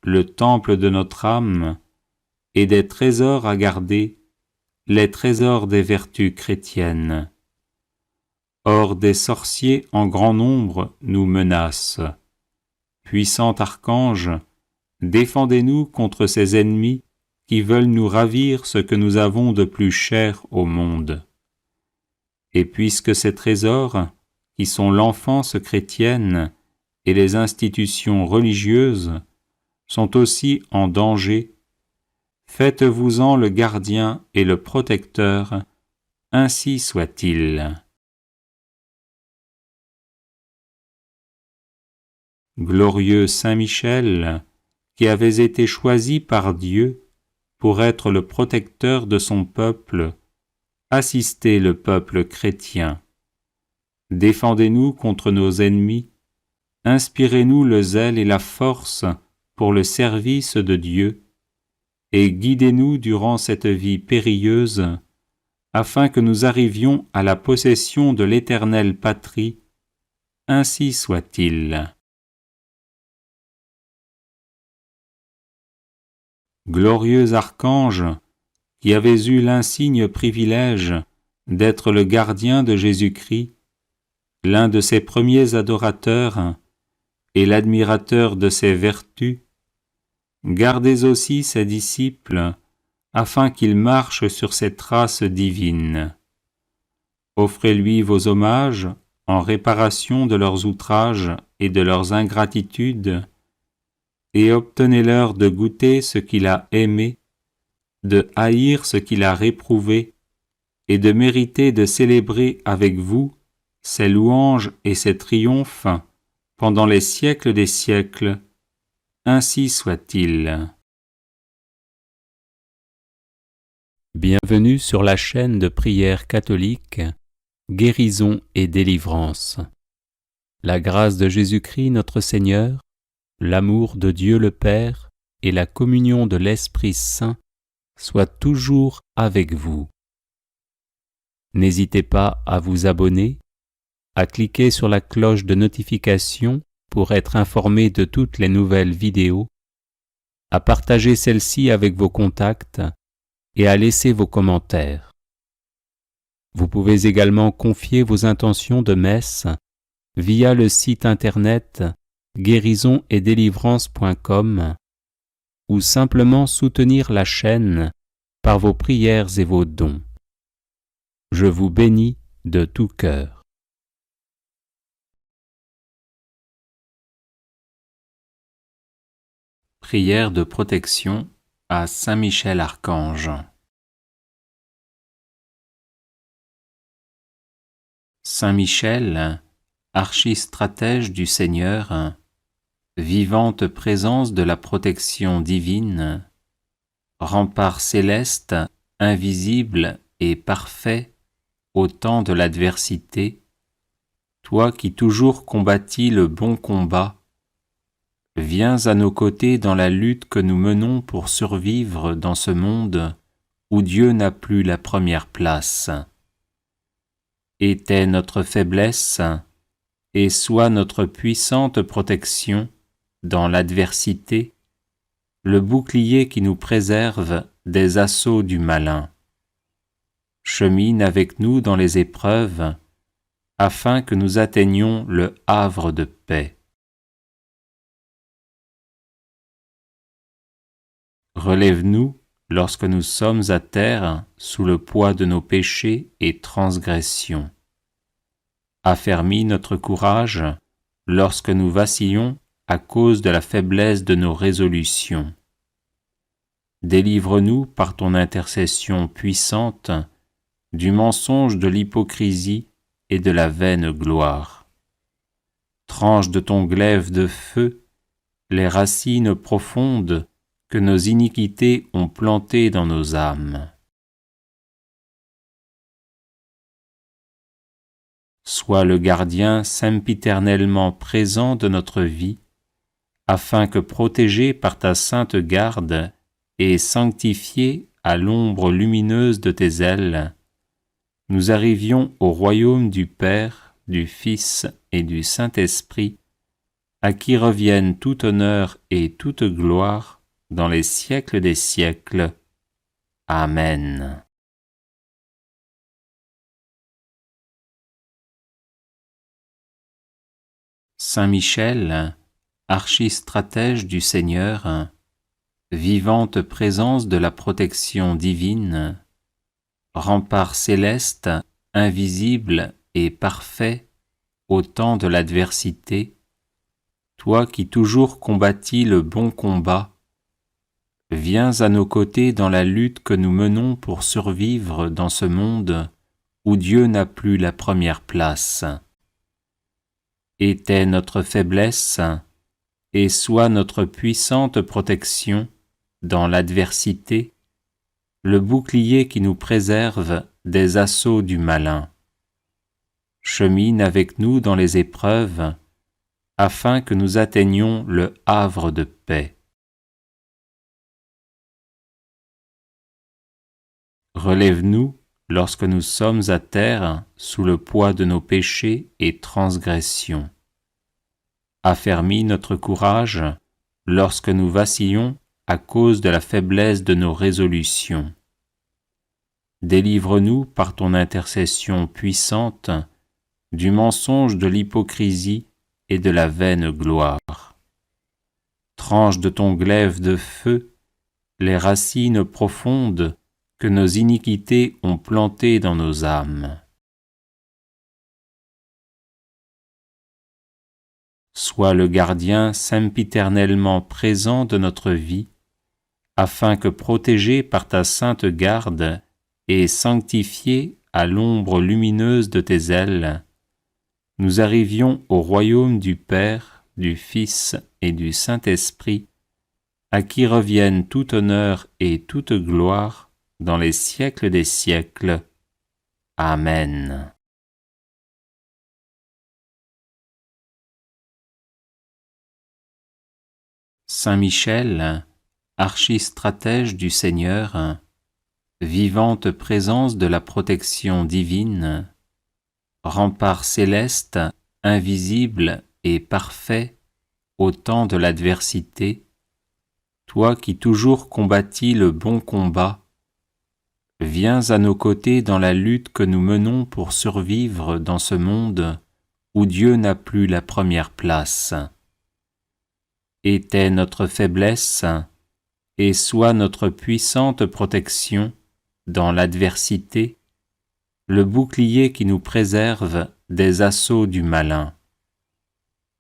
le temple de notre âme, et des trésors à garder, les trésors des vertus chrétiennes. Or des sorciers en grand nombre nous menacent. Puissant archange, défendez-nous contre ces ennemis qui veulent nous ravir ce que nous avons de plus cher au monde. Et puisque ces trésors, qui sont l'enfance chrétienne et les institutions religieuses, sont aussi en danger, faites-vous-en le gardien et le protecteur, ainsi soit-il. Glorieux Saint Michel, qui avez été choisi par Dieu pour être le protecteur de son peuple, assistez le peuple chrétien. Défendez-nous contre nos ennemis, inspirez-nous le zèle et la force pour le service de Dieu, et guidez-nous durant cette vie périlleuse, afin que nous arrivions à la possession de l'éternelle patrie, ainsi soit-il. Glorieux archange, qui avez eu l'insigne privilège d'être le gardien de Jésus-Christ, l'un de ses premiers adorateurs et l'admirateur de ses vertus, gardez aussi ses disciples, afin qu'ils marchent sur ses traces divines. Offrez-lui vos hommages en réparation de leurs outrages et de leurs ingratitudes, et obtenez-leur de goûter ce qu'il a aimé, de haïr ce qu'il a réprouvé, et de mériter de célébrer avec vous ses louanges et ses triomphes pendant les siècles des siècles. Ainsi soit-il. Bienvenue sur la chaîne de prière catholique, Guérison et délivrance. La grâce de Jésus-Christ notre Seigneur, l'amour de Dieu le Père et la communion de l'Esprit Saint soient toujours avec vous. N'hésitez pas à vous abonner, à cliquer sur la cloche de notification pour être informé de toutes les nouvelles vidéos, à partager celle-ci avec vos contacts et à laisser vos commentaires. Vous pouvez également confier vos intentions de messe via le site internet guérisonetdélivrance.com ou simplement soutenir la chaîne par vos prières et vos dons. Je vous bénis de tout cœur. Prière de protection à Saint Michel Archange. Saint Michel, archistratège du Seigneur, vivante présence de la protection divine, rempart céleste, invisible et parfait au temps de l'adversité, toi qui toujours combattis le bon combat, viens à nos côtés dans la lutte que nous menons pour survivre dans ce monde où Dieu n'a plus la première place. Était notre faiblesse, et sois notre puissante protection dans l'adversité, le bouclier qui nous préserve des assauts du malin. Chemine avec nous dans les épreuves, afin que nous atteignions le havre de paix. Relève-nous lorsque nous sommes à terre sous le poids de nos péchés et transgressions. Affermis notre courage lorsque nous vacillons à cause de la faiblesse de nos résolutions. Délivre-nous par ton intercession puissante du mensonge de l'hypocrisie et de la vaine gloire. Tranche de ton glaive de feu les racines profondes que nos iniquités ont plantées dans nos âmes. Sois le gardien sempiternellement présent de notre vie, afin que protégés par ta sainte garde et sanctifiés à l'ombre lumineuse de tes ailes, nous arrivions au royaume du Père, du Fils et du Saint-Esprit, à qui reviennent tout honneur et toute gloire dans les siècles des siècles. Amen. Saint Michel, archistratège du Seigneur, vivante présence de la protection divine, rempart céleste, invisible et parfait au temps de l'adversité, toi qui toujours combattis le bon combat, viens à nos côtés dans la lutte que nous menons pour survivre dans ce monde où Dieu n'a plus la première place. Était notre faiblesse, et sois notre puissante protection dans l'adversité, le bouclier qui nous préserve des assauts du malin. Chemine avec nous dans les épreuves, afin que nous atteignions le havre de paix. Relève-nous lorsque nous sommes à terre sous le poids de nos péchés et transgressions. Affermis notre courage lorsque nous vacillons à cause de la faiblesse de nos résolutions. Délivre-nous par ton intercession puissante du mensonge de l'hypocrisie et de la vaine gloire. Tranche de ton glaive de feu les racines profondes que nos iniquités ont plantées dans nos âmes. Sois le gardien sempiternellement présent de notre vie, afin que protégés par ta sainte garde et sanctifiés à l'ombre lumineuse de tes ailes, nous arrivions au royaume du Père, du Fils et du Saint-Esprit, à qui reviennent tout honneur et toute gloire dans les siècles des siècles. Amen. Saint Michel, archistratège du Seigneur, vivante présence de la protection divine, rempart céleste, invisible et parfait au temps de l'adversité, toi qui toujours combattis le bon combat, viens à nos côtés dans la lutte que nous menons pour survivre dans ce monde où Dieu n'a plus la première place. Était notre faiblesse, et sois notre puissante protection dans l'adversité, le bouclier qui nous préserve des assauts du malin.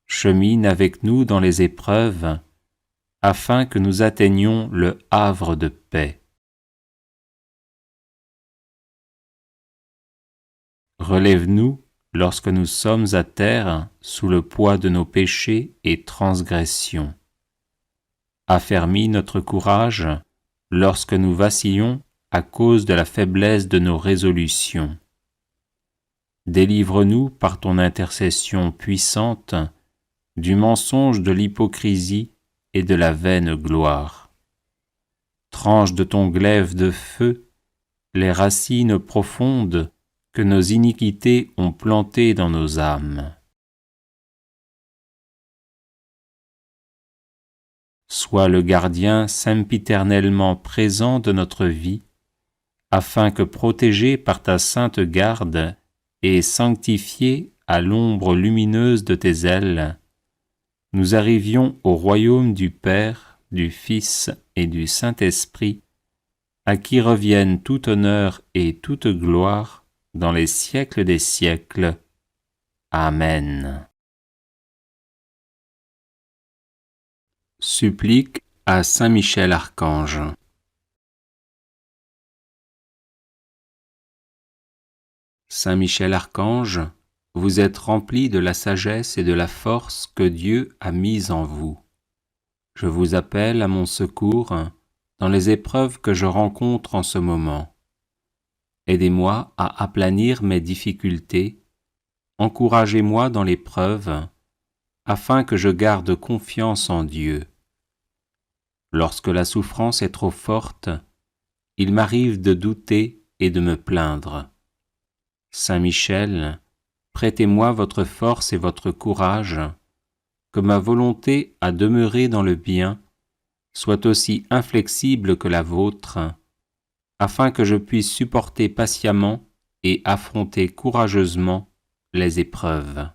Chemine avec nous dans les épreuves, afin que nous atteignions le havre de paix. Relève-nous lorsque nous sommes à terre sous le poids de nos péchés et transgressions. Affermis notre courage lorsque nous vacillons à cause de la faiblesse de nos résolutions. Délivre-nous par ton intercession puissante du mensonge de l'hypocrisie et de la vaine gloire. Tranche de ton glaive de feu les racines profondes que nos iniquités ont plantées dans nos âmes. Sois le gardien sempiternellement présent de notre vie, afin que protégés par ta sainte garde et sanctifiés à l'ombre lumineuse de tes ailes, nous arrivions au royaume du Père, du Fils et du Saint-Esprit, à qui reviennent tout honneur et toute gloire dans les siècles des siècles. Amen. Supplique à Saint Michel Archange. Saint Michel Archange, vous êtes rempli de la sagesse et de la force que Dieu a mise en vous. Je vous appelle à mon secours dans les épreuves que je rencontre en ce moment. Aidez-moi à aplanir mes difficultés, encouragez-moi dans l'épreuve, afin que je garde confiance en Dieu. Lorsque la souffrance est trop forte, il m'arrive de douter et de me plaindre. Saint Michel, prêtez-moi votre force et votre courage, que ma volonté à demeurer dans le bien soit aussi inflexible que la vôtre, afin que je puisse supporter patiemment et affronter courageusement les épreuves.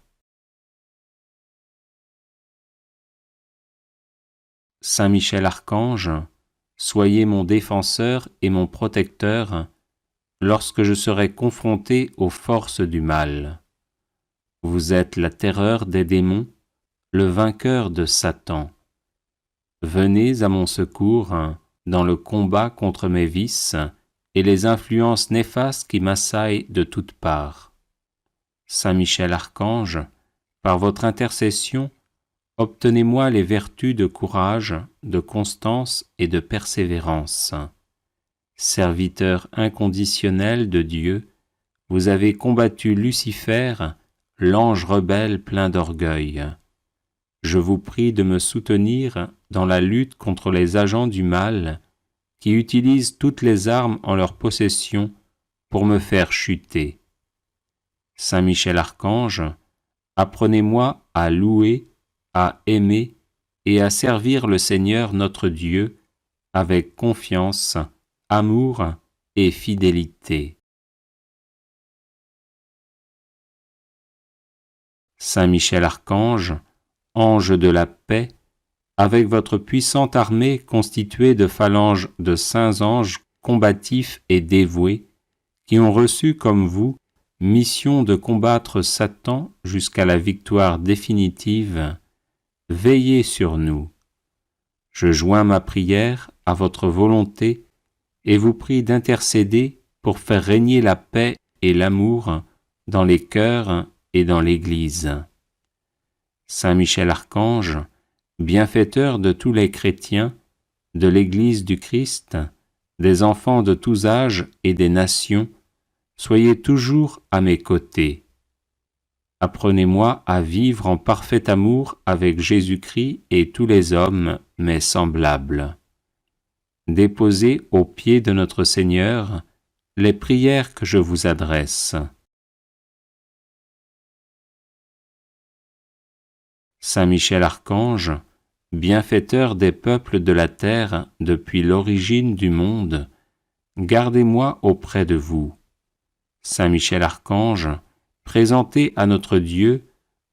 Saint Michel Archange, soyez mon défenseur et mon protecteur lorsque je serai confronté aux forces du mal. Vous êtes la terreur des démons, le vainqueur de Satan. Venez à mon secours dans le combat contre mes vices et les influences néfastes qui m'assaillent de toutes parts. Saint Michel Archange, par votre intercession, obtenez-moi les vertus de courage, de constance et de persévérance. Serviteur inconditionnel de Dieu, vous avez combattu Lucifer, l'ange rebelle plein d'orgueil. Je vous prie de me soutenir dans la lutte contre les agents du mal qui utilisent toutes les armes en leur possession pour me faire chuter. Saint Michel Archange, apprenez-moi à louer, à aimer et à servir le Seigneur notre Dieu avec confiance, amour et fidélité. Saint Michel Archange, ange de la paix, avec votre puissante armée constituée de phalanges de saints anges combatifs et dévoués, qui ont reçu comme vous mission de combattre Satan jusqu'à la victoire définitive, veillez sur nous. Je joins ma prière à votre volonté et vous prie d'intercéder pour faire régner la paix et l'amour dans les cœurs et dans l'Église. Saint Michel Archange, bienfaiteur de tous les chrétiens, de l'Église du Christ, des enfants de tous âges et des nations, soyez toujours à mes côtés. Apprenez-moi à vivre en parfait amour avec Jésus-Christ et tous les hommes, mes semblables. Déposez aux pieds de notre Seigneur les prières que je vous adresse. Saint Michel Archange, bienfaiteur des peuples de la terre depuis l'origine du monde, gardez-moi auprès de vous. Saint Michel Archange, présentez à notre Dieu,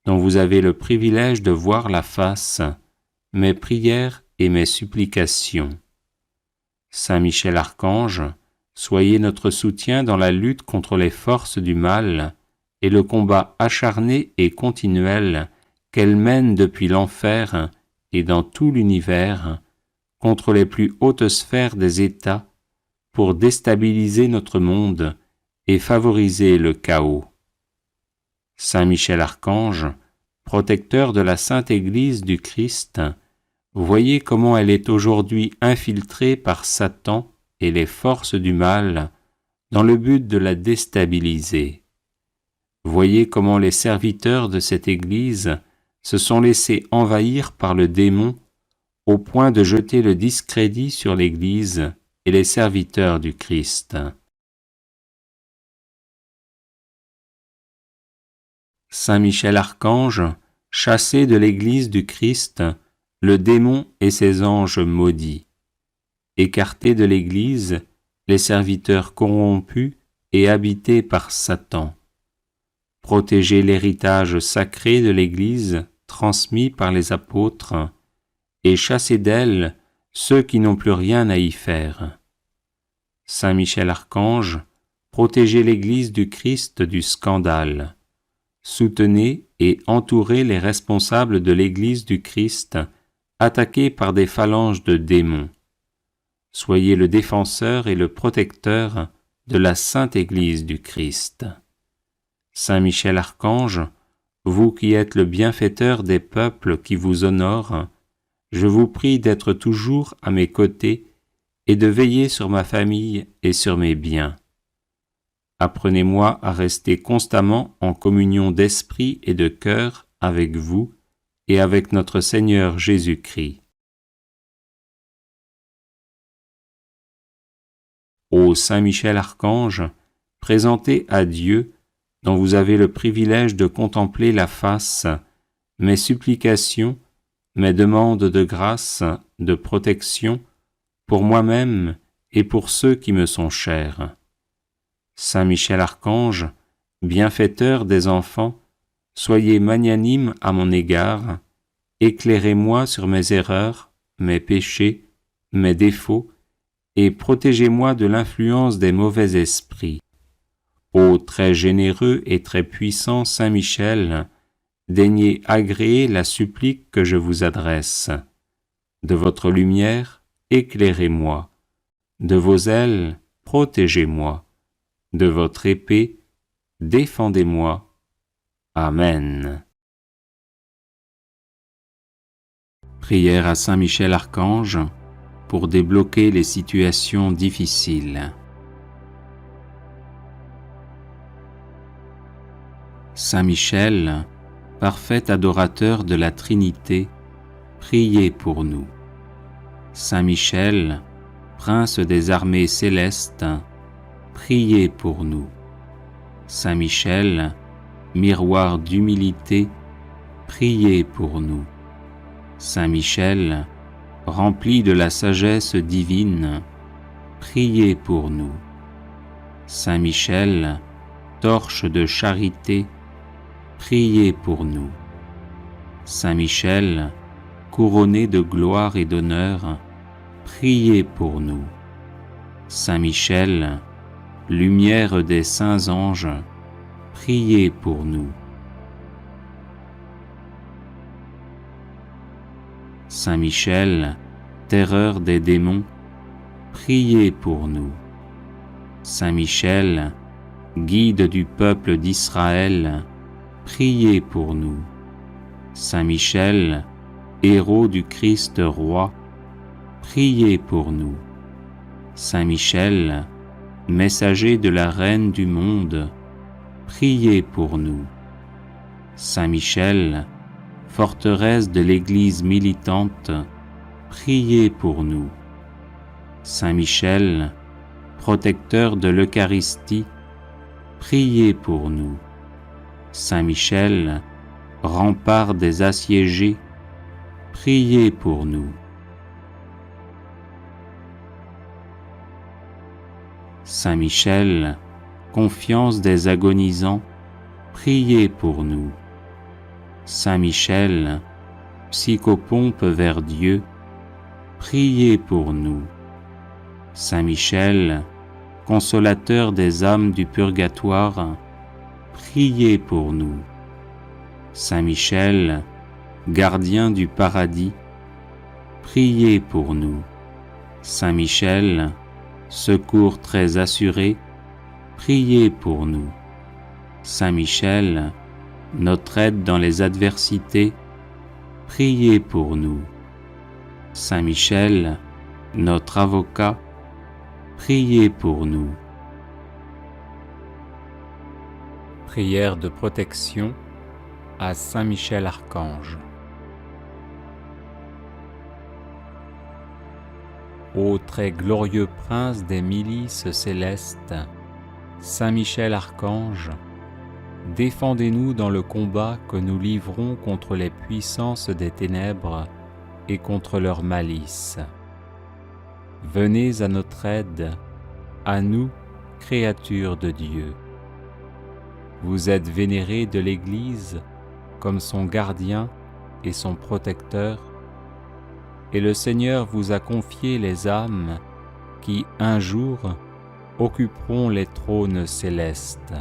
dont vous avez le privilège de voir la face, mes prières et mes supplications. Saint Michel Archange, soyez notre soutien dans la lutte contre les forces du mal et le combat acharné et continuel qu'elles mènent depuis l'enfer et dans tout l'univers contre les plus hautes sphères des États pour déstabiliser notre monde et favoriser le chaos. Saint Michel Archange, protecteur de la Sainte Église du Christ, voyez comment elle est aujourd'hui infiltrée par Satan et les forces du mal dans le but de la déstabiliser. Voyez comment les serviteurs de cette Église se sont laissés envahir par le démon au point de jeter le discrédit sur l'Église et les serviteurs du Christ. Saint Michel Archange, chassez de l'Église du Christ le démon et ses anges maudits. Écartez de l'Église les serviteurs corrompus et habités par Satan. Protégez l'héritage sacré de l'Église transmis par les apôtres et chassez d'elle ceux qui n'ont plus rien à y faire. Saint Michel Archange, protégez l'Église du Christ du scandale. Soutenez et entourez les responsables de l'Église du Christ attaqués par des phalanges de démons. Soyez le défenseur et le protecteur de la Sainte Église du Christ. Saint Michel Archange, vous qui êtes le bienfaiteur des peuples qui vous honorent, je vous prie d'être toujours à mes côtés et de veiller sur ma famille et sur mes biens. Apprenez-moi à rester constamment en communion d'esprit et de cœur avec vous et avec notre Seigneur Jésus-Christ. Ô Saint Michel Archange, présentez à Dieu, dont vous avez le privilège de contempler la face, mes supplications, mes demandes de grâce, de protection, pour moi-même et pour ceux qui me sont chers. Saint Michel Archange, bienfaiteur des enfants, soyez magnanime à mon égard, éclairez-moi sur mes erreurs, mes péchés, mes défauts, et protégez-moi de l'influence des mauvais esprits. Ô très généreux et très puissant Saint Michel, daignez agréer la supplique que je vous adresse. De votre lumière, éclairez-moi. De vos ailes, protégez-moi. De votre épée, défendez-moi. Amen. Prière à Saint Michel Archange pour débloquer les situations difficiles. Saint Michel, parfait adorateur de la Trinité, priez pour nous. Saint Michel, prince des armées célestes, priez pour nous. Saint Michel, miroir d'humilité, priez pour nous. Saint Michel, rempli de la sagesse divine, priez pour nous. Saint Michel, torche de charité, priez pour nous. Saint Michel, couronné de gloire et d'honneur, priez pour nous. Saint Michel, lumière des saints anges, priez pour nous. Saint Michel, terreur des démons, priez pour nous. Saint Michel, guide du peuple d'Israël, priez pour nous. Saint Michel, héros du Christ roi, priez pour nous. Saint Michel, messager de la Reine du monde, priez pour nous. Saint Michel, forteresse de l'Église militante, priez pour nous. Saint Michel, protecteur de l'Eucharistie, priez pour nous. Saint Michel, rempart des assiégés, priez pour nous. Saint Michel, confiance des agonisants, priez pour nous. Saint Michel, psychopompe vers Dieu, priez pour nous. Saint Michel, consolateur des âmes du purgatoire, priez pour nous. Saint Michel, gardien du paradis, priez pour nous. Saint Michel, secours très assuré, priez pour nous. Saint Michel, notre aide dans les adversités, priez pour nous. Saint Michel, notre avocat, priez pour nous. Prière de protection à Saint Michel Archange. Ô très glorieux prince des milices célestes, Saint Michel Archange, défendez-nous dans le combat que nous livrons contre les puissances des ténèbres et contre leur malice. Venez à notre aide, à nous, créatures de Dieu. Vous êtes vénérés de l'Église comme son gardien et son protecteur, et le Seigneur vous a confié les âmes qui, un jour, occuperont les trônes célestes.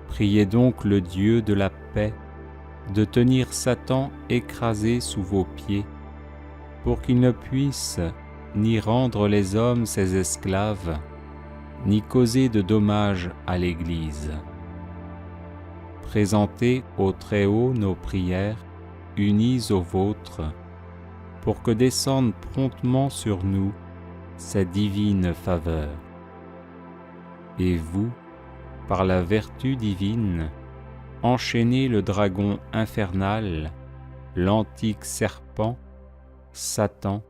Priez donc le Dieu de la paix de tenir Satan écrasé sous vos pieds, pour qu'il ne puisse ni rendre les hommes ses esclaves, ni causer de dommages à l'Église. Présentez au Très-Haut nos prières, unies aux vôtres, pour que descende promptement sur nous sa divine faveur. Et vous, par la vertu divine, enchaînez le dragon infernal, l'antique serpent, Satan,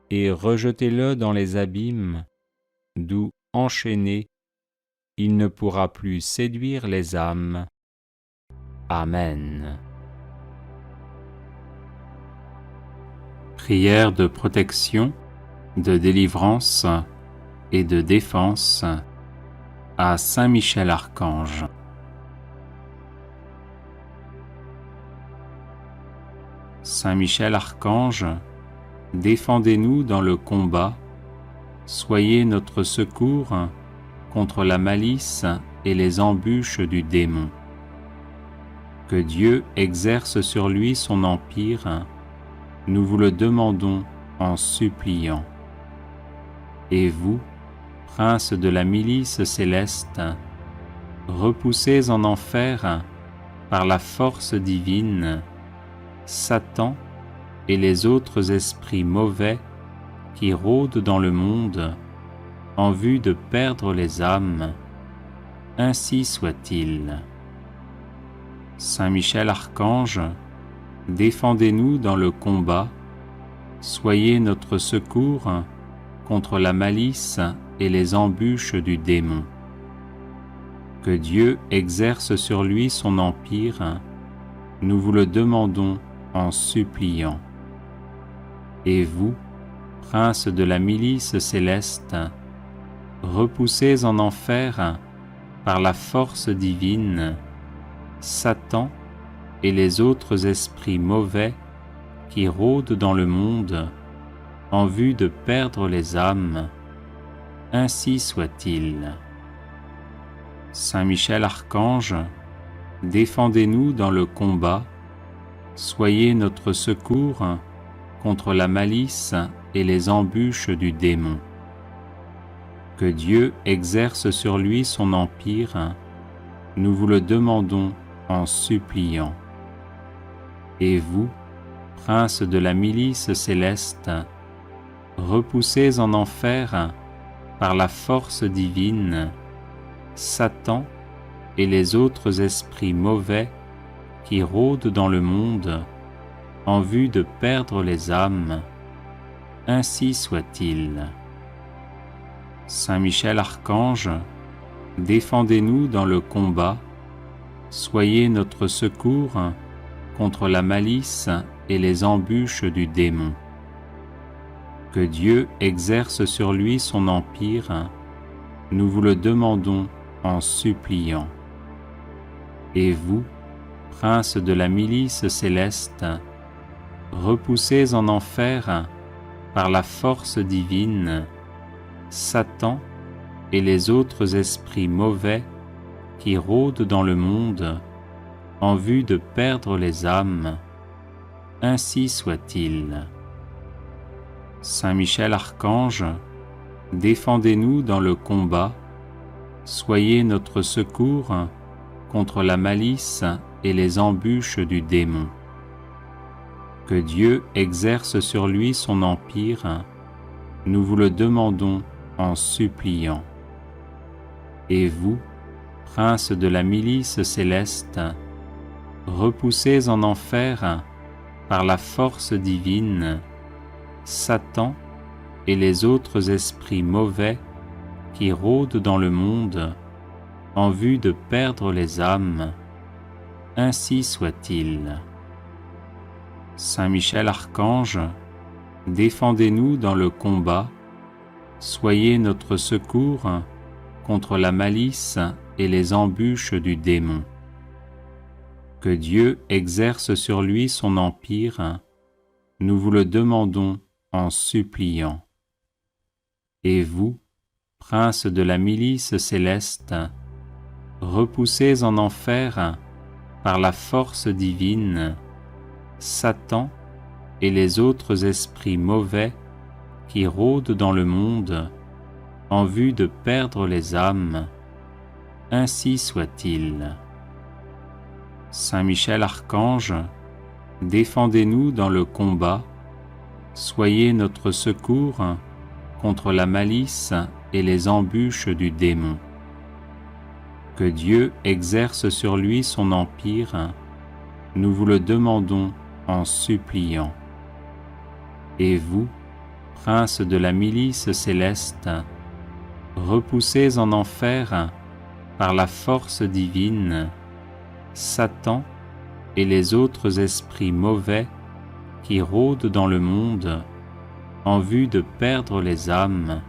et rejetez-le dans les abîmes, d'où, enchaîné, il ne pourra plus séduire les âmes. Amen. Prière de protection, de délivrance et de défense à Saint Michel Archange. Saint Michel Archange, défendez-nous dans le combat, soyez notre secours contre la malice et les embûches du démon. Que Dieu exerce sur lui son empire, nous vous le demandons en suppliant. Et vous, prince de la milice céleste, repoussez en enfer, par la force divine, Satan et les autres esprits mauvais qui rôdent dans le monde en vue de perdre les âmes. Ainsi soit-il. Saint Michel Archange, défendez-nous dans le combat, soyez notre secours contre la malice et les embûches du démon. Que Dieu exerce sur lui son empire, nous vous le demandons en suppliant. Et vous, prince de la milice céleste, repoussez en enfer, par la force divine, Satan et les autres esprits mauvais qui rôdent dans le monde en vue de perdre les âmes. Ainsi soit-il. Saint Michel Archange, défendez-nous dans le combat, soyez notre secours contre la malice et les embûches du démon. Que Dieu exerce sur lui son empire, nous vous le demandons en suppliant. Et vous, prince de la milice céleste, repoussez en enfer, par la force divine, Satan et les autres esprits mauvais qui rôdent dans le monde en vue de perdre les âmes, ainsi soit-il. Saint Michel Archange, défendez-nous dans le combat, soyez notre secours contre la malice et les embûches du démon. Que Dieu exerce sur lui son empire, nous vous le demandons en suppliant. Et vous, prince de la milice céleste, repoussez en enfer par la force divine Satan et les autres esprits mauvais qui rôdent dans le monde en vue de perdre les âmes, ainsi soit-il. Saint Michel Archange, défendez-nous dans le combat, soyez notre secours contre la malice et les embûches du démon. Que Dieu exerce sur lui son empire, nous vous le demandons en suppliant. Et vous, prince de la milice céleste, repoussez en enfer par la force divine Satan et les autres esprits mauvais qui rôdent dans le monde en vue de perdre les âmes, ainsi soit-il. Saint Michel Archange, défendez-nous dans le combat, soyez notre secours contre la malice et les embûches du démon. Que Dieu exerce sur lui son empire, nous vous le demandons en suppliant. Et vous, prince de la milice céleste, repoussez en enfer par la force divine Satan et les autres esprits mauvais qui rôdent dans le monde en vue de perdre les âmes, ainsi soit-il. Saint Michel Archange, défendez-nous dans le combat, soyez notre secours contre la malice et les embûches du démon. Que Dieu exerce sur lui son empire, nous vous le demandons en suppliant. Et vous, prince de la milice céleste, repoussez en enfer par la force divine Satan et les autres esprits mauvais qui rôdent dans le monde en vue de perdre les âmes,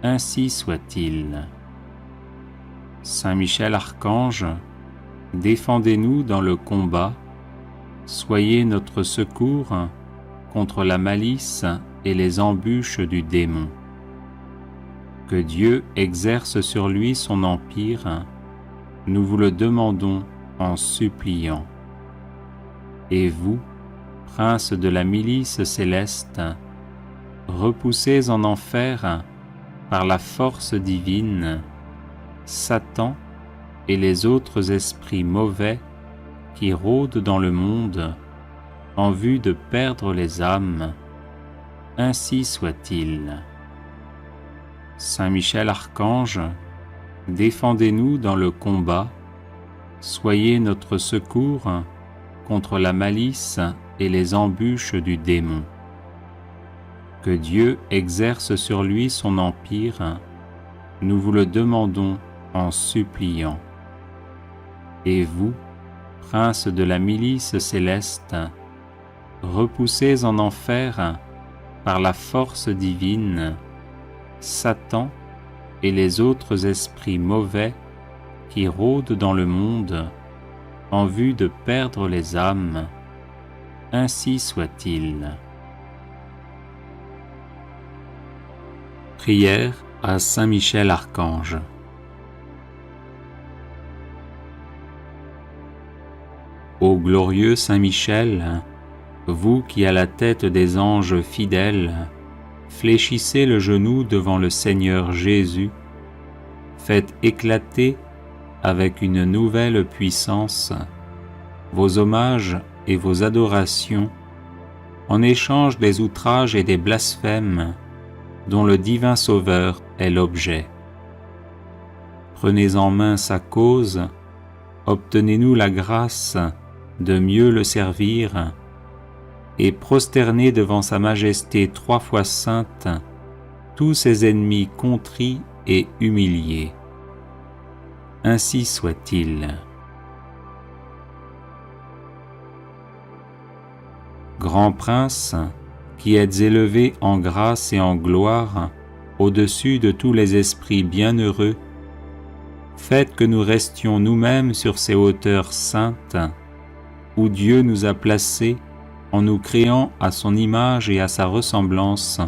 ainsi soit-il. Saint Michel Archange, défendez-nous dans le combat, soyez notre secours contre la malice et les embûches du démon. Que Dieu exerce sur lui son empire, nous vous le demandons en suppliant. Et vous, prince de la milice céleste, repoussez en enfer par la force divine Satan et les autres esprits mauvais qui rôdent dans le monde en vue de perdre les âmes, ainsi soit-il. Saint Michel Archange, défendez-nous dans le combat, soyez notre secours contre la malice et les embûches du démon. Que Dieu exerce sur lui son empire, nous vous le demandons en suppliant. Et vous, prince de la milice céleste, repoussez en enfer par la force divine Satan et les autres esprits mauvais qui rôdent dans le monde en vue de perdre les âmes, ainsi soit-il. Prière à Saint Michel Archange. Ô glorieux Saint Michel, vous qui à la tête des anges fidèles fléchissez le genou devant le Seigneur Jésus, faites éclater avec une nouvelle puissance vos hommages et vos adorations en échange des outrages et des blasphèmes dont le divin Sauveur est l'objet. Prenez en main sa cause, obtenez-nous la grâce de mieux le servir, et prosternez devant sa majesté 3 fois sainte tous ses ennemis contrits et humiliés. Ainsi soit-il. Grand Prince, qui êtes élevé en grâce et en gloire au-dessus de tous les esprits bienheureux, faites que nous restions nous-mêmes sur ces hauteurs saintes, où Dieu nous a placés en nous créant à son image et à sa ressemblance,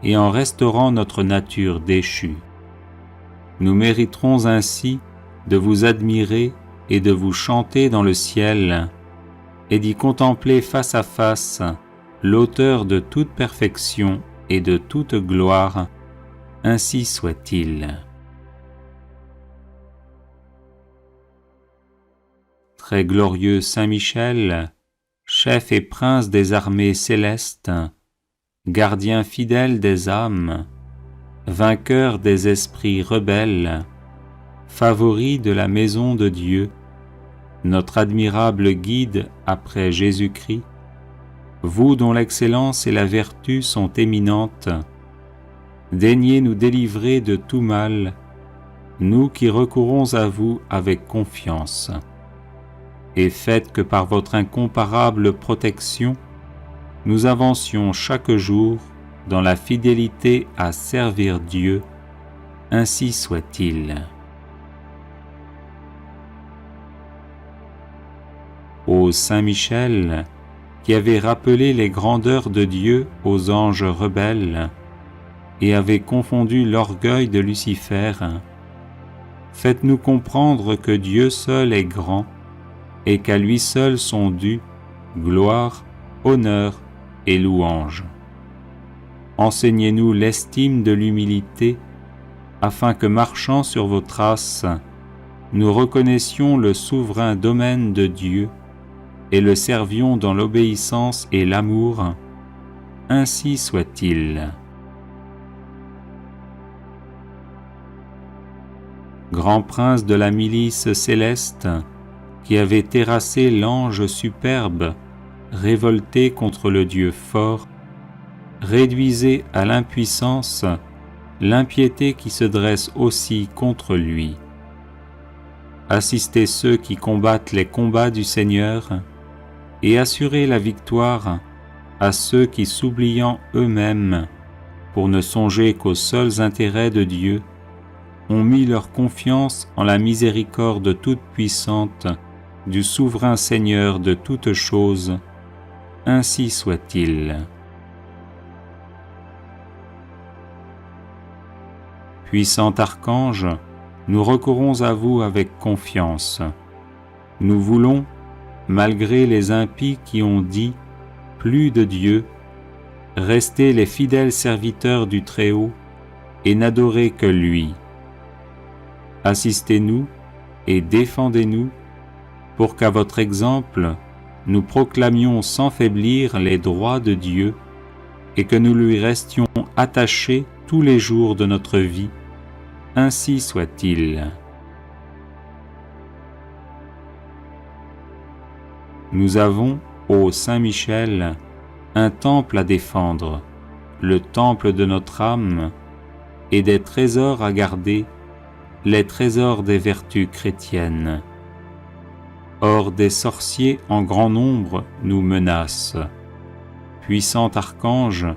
et en restaurant notre nature déchue. Nous mériterons ainsi de vous admirer et de vous chanter dans le ciel, et d'y contempler face à face l'auteur de toute perfection et de toute gloire. Ainsi soit-il. Très glorieux Saint Michel, chef et prince des armées célestes, gardien fidèle des âmes, vainqueur des esprits rebelles, favori de la maison de Dieu, notre admirable guide après Jésus-Christ, vous dont l'excellence et la vertu sont éminentes, daignez nous délivrer de tout mal, nous qui recourons à vous avec confiance, et faites que par votre incomparable protection, nous avancions chaque jour dans la fidélité à servir Dieu. Ainsi soit-il. Ô Saint Michel, qui avez rappelé les grandeurs de Dieu aux anges rebelles et avez confondu l'orgueil de Lucifer, faites-nous comprendre que Dieu seul est grand et qu'à lui seul sont dus gloire, honneur et louange. Enseignez-nous l'estime de l'humilité, afin que, marchant sur vos traces, nous reconnaissions le souverain domaine de Dieu et le servions dans l'obéissance et l'amour. Ainsi soit-il. Grand prince de la milice céleste, qui avait terrassé l'ange superbe, révolté contre le Dieu fort, réduisez à l'impuissance l'impiété qui se dresse aussi contre lui. Assistez ceux qui combattent les combats du Seigneur et assurez la victoire à ceux qui, s'oubliant eux-mêmes, pour ne songer qu'aux seuls intérêts de Dieu, ont mis leur confiance en la miséricorde toute puissante du souverain Seigneur de toutes choses. Ainsi soit-il. Puissant archange, nous recourons à vous avec confiance. Nous voulons, malgré les impies qui ont dit « plus de Dieu », rester les fidèles serviteurs du Très-Haut et n'adorer que lui. Assistez-nous et défendez-nous pour qu'à votre exemple, nous proclamions sans faiblir les droits de Dieu et que nous lui restions attachés tous les jours de notre vie. Ainsi soit-il. Nous avons, ô Saint Michel, un temple à défendre, le temple de notre âme, et des trésors à garder, les trésors des vertus chrétiennes. Or des sorciers en grand nombre nous menacent. Puissant archange,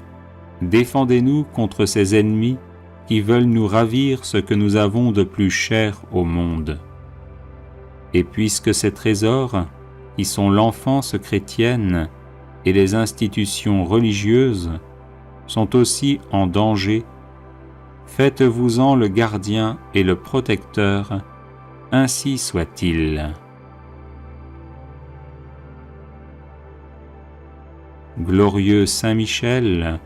défendez-nous contre ces ennemis qui veulent nous ravir ce que nous avons de plus cher au monde. Et puisque ces trésors, qui sont l'enfance chrétienne et les institutions religieuses, sont aussi en danger, faites-vous-en le gardien et le protecteur, ainsi soit-il. Glorieux Saint Michel,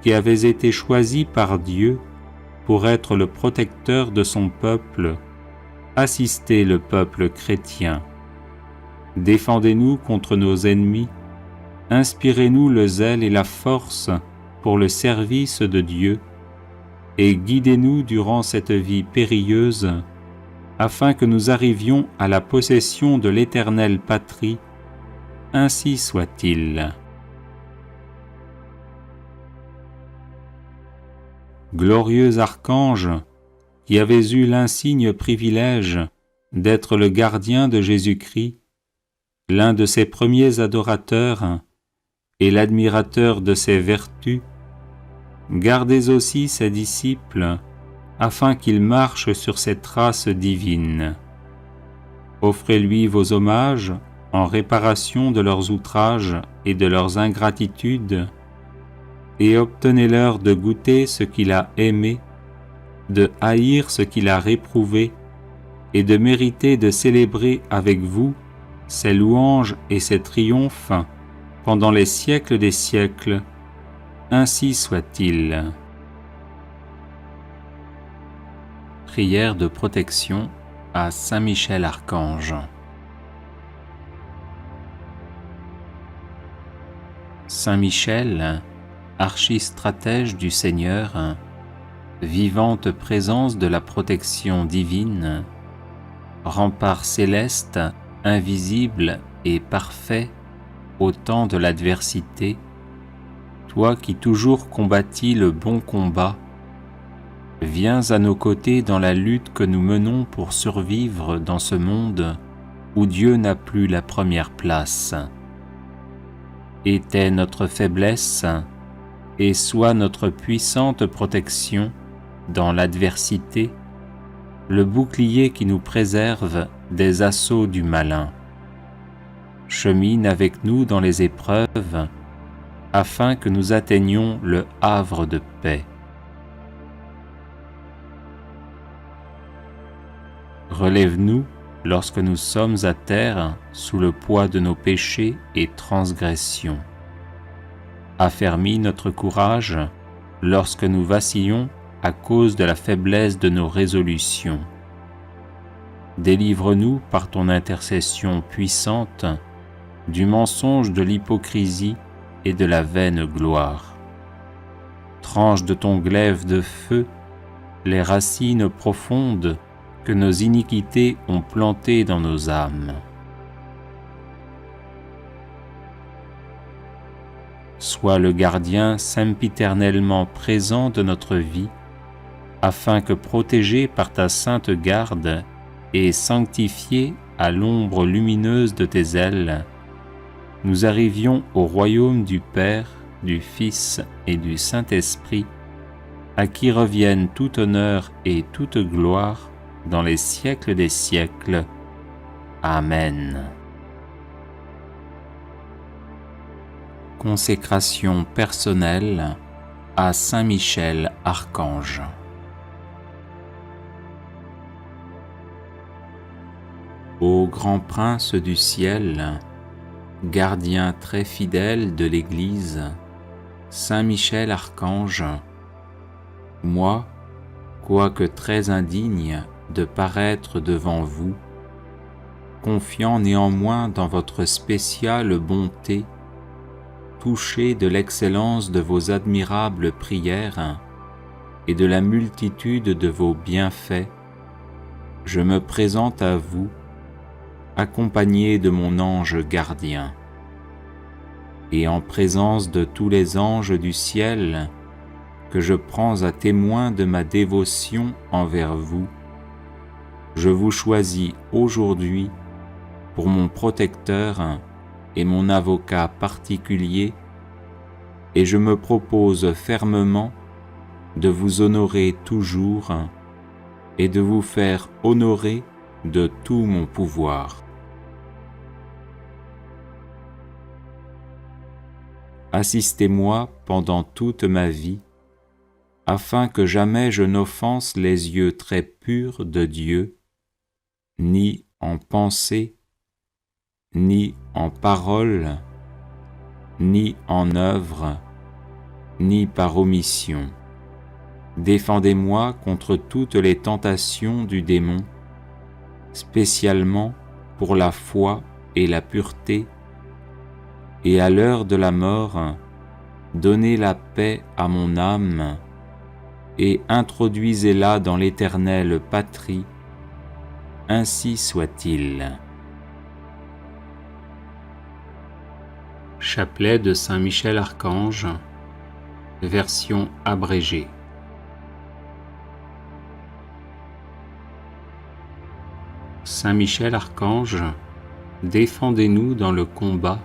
qui avez été choisi par Dieu pour être le protecteur de son peuple, assistez le peuple chrétien. Défendez-nous contre nos ennemis, inspirez-nous le zèle et la force pour le service de Dieu, et guidez-nous durant cette vie périlleuse afin que nous arrivions à la possession de l'éternelle patrie. Ainsi soit-il. Glorieux archange, qui avez eu l'insigne privilège d'être le gardien de Jésus-Christ, l'un de ses premiers adorateurs et l'admirateur de ses vertus, gardez aussi ses disciples afin qu'ils marchent sur ses traces divines. Offrez-lui vos hommages en réparation de leurs outrages et de leurs ingratitudes, et obtenez-leur de goûter ce qu'il a aimé, de haïr ce qu'il a réprouvé, et de mériter de célébrer avec vous ses louanges et ses triomphes pendant les siècles des siècles. Ainsi soit-il. Prière de protection à Saint Michel Archange. Saint Michel, archistratège du Seigneur, vivante présence de la protection divine, rempart céleste, invisible et parfait au temps de l'adversité, toi qui toujours combattis le bon combat, viens à nos côtés dans la lutte que nous menons pour survivre dans ce monde où Dieu n'a plus la première place. Était notre faiblesse et sois notre puissante protection dans l'adversité, le bouclier qui nous préserve des assauts du malin. Chemine avec nous dans les épreuves, afin que nous atteignions le havre de paix. Relève-nous lorsque nous sommes à terre sous le poids de nos péchés et transgressions. Affermis notre courage lorsque nous vacillons à cause de la faiblesse de nos résolutions. Délivre-nous par ton intercession puissante du mensonge de l'hypocrisie et de la vaine gloire. Tranche de ton glaive de feu les racines profondes que nos iniquités ont plantées dans nos âmes. Sois le gardien sempiternellement présent de notre vie, afin que, protégés par ta sainte garde et sanctifiés à l'ombre lumineuse de tes ailes, nous arrivions au royaume du Père, du Fils et du Saint-Esprit, à qui reviennent tout honneur et toute gloire dans les siècles des siècles. Amen. Consécration personnelle à Saint Michel Archange. Ô grand prince du ciel, gardien très fidèle de l'Église, Saint Michel Archange, moi, quoique très indigne de paraître devant vous, confiant néanmoins dans votre spéciale bonté, touché de l'excellence de vos admirables prières et de la multitude de vos bienfaits, je me présente à vous, accompagné de mon ange gardien, et en présence de tous les anges du ciel que je prends à témoin de ma dévotion envers vous, je vous choisis aujourd'hui pour mon protecteur et mon avocat particulier, et je me propose fermement de vous honorer toujours et de vous faire honorer de tout mon pouvoir. Assistez-moi pendant toute ma vie, afin que jamais je n'offense les yeux très purs de Dieu, ni en pensée, ni en parole, ni en œuvre, ni par omission. Défendez-moi contre toutes les tentations du démon, spécialement pour la foi et la pureté, et à l'heure de la mort, donnez la paix à mon âme, et introduisez-la dans l'éternelle patrie, ainsi soit-il. Chapelet de Saint Michel Archange, version abrégée. Saint Michel Archange, défendez-nous dans le combat,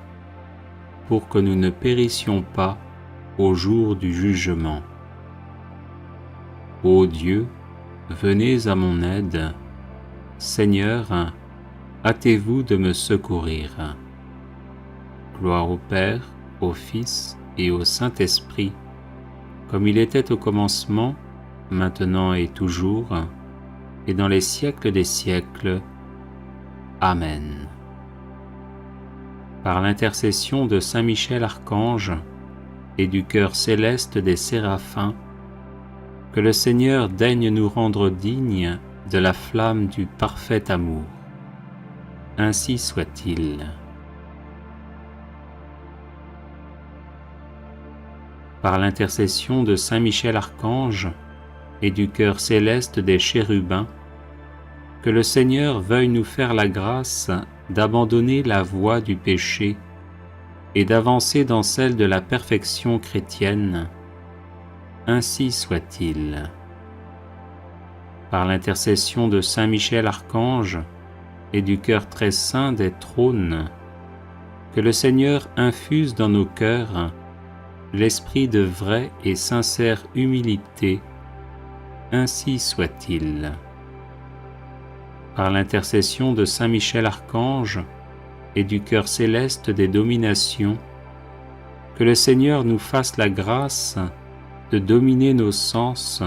pour que nous ne périssions pas au jour du jugement. Ô Dieu, venez à mon aide. Seigneur, hâtez-vous de me secourir. Gloire au Père, au Fils et au Saint-Esprit, comme il était au commencement, maintenant et toujours, et dans les siècles des siècles. Amen. Par l'intercession de Saint Michel Archange et du cœur céleste des séraphins, que le Seigneur daigne nous rendre dignes de la flamme du parfait amour. Ainsi soit-il. Par l'intercession de Saint Michel Archange et du cœur céleste des chérubins, que le Seigneur veuille nous faire la grâce d'abandonner la voie du péché et d'avancer dans celle de la perfection chrétienne. Ainsi soit-il. Par l'intercession de Saint Michel Archange et du cœur très saint des trônes, que le Seigneur infuse dans nos cœurs l'esprit de vraie et sincère humilité. Ainsi soit-il. Par l'intercession de Saint Michel Archange et du cœur céleste des dominations, que le Seigneur nous fasse la grâce de dominer nos sens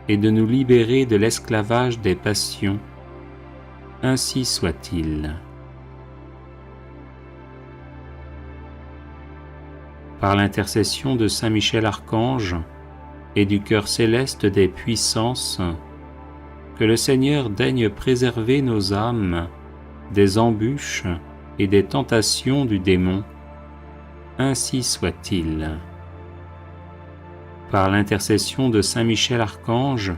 et de nous libérer de l'esclavage des passions. Ainsi soit-il. Par l'intercession de Saint Michel Archange et du cœur céleste des puissances, que le Seigneur daigne préserver nos âmes des embûches et des tentations du démon. Ainsi soit-il. Par l'intercession de Saint Michel Archange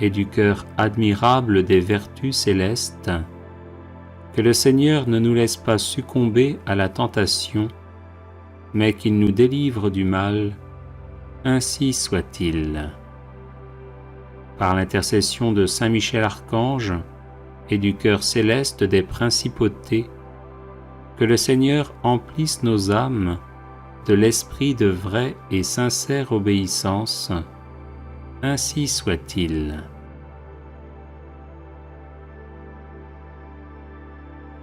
et du cœur admirable des vertus célestes, que le Seigneur ne nous laisse pas succomber à la tentation, mais qu'il nous délivre du mal. Ainsi soit-il. Par l'intercession de Saint Michel Archange et du cœur céleste des principautés, que le Seigneur emplisse nos âmes de l'esprit de vraie et sincère obéissance. Ainsi soit-il.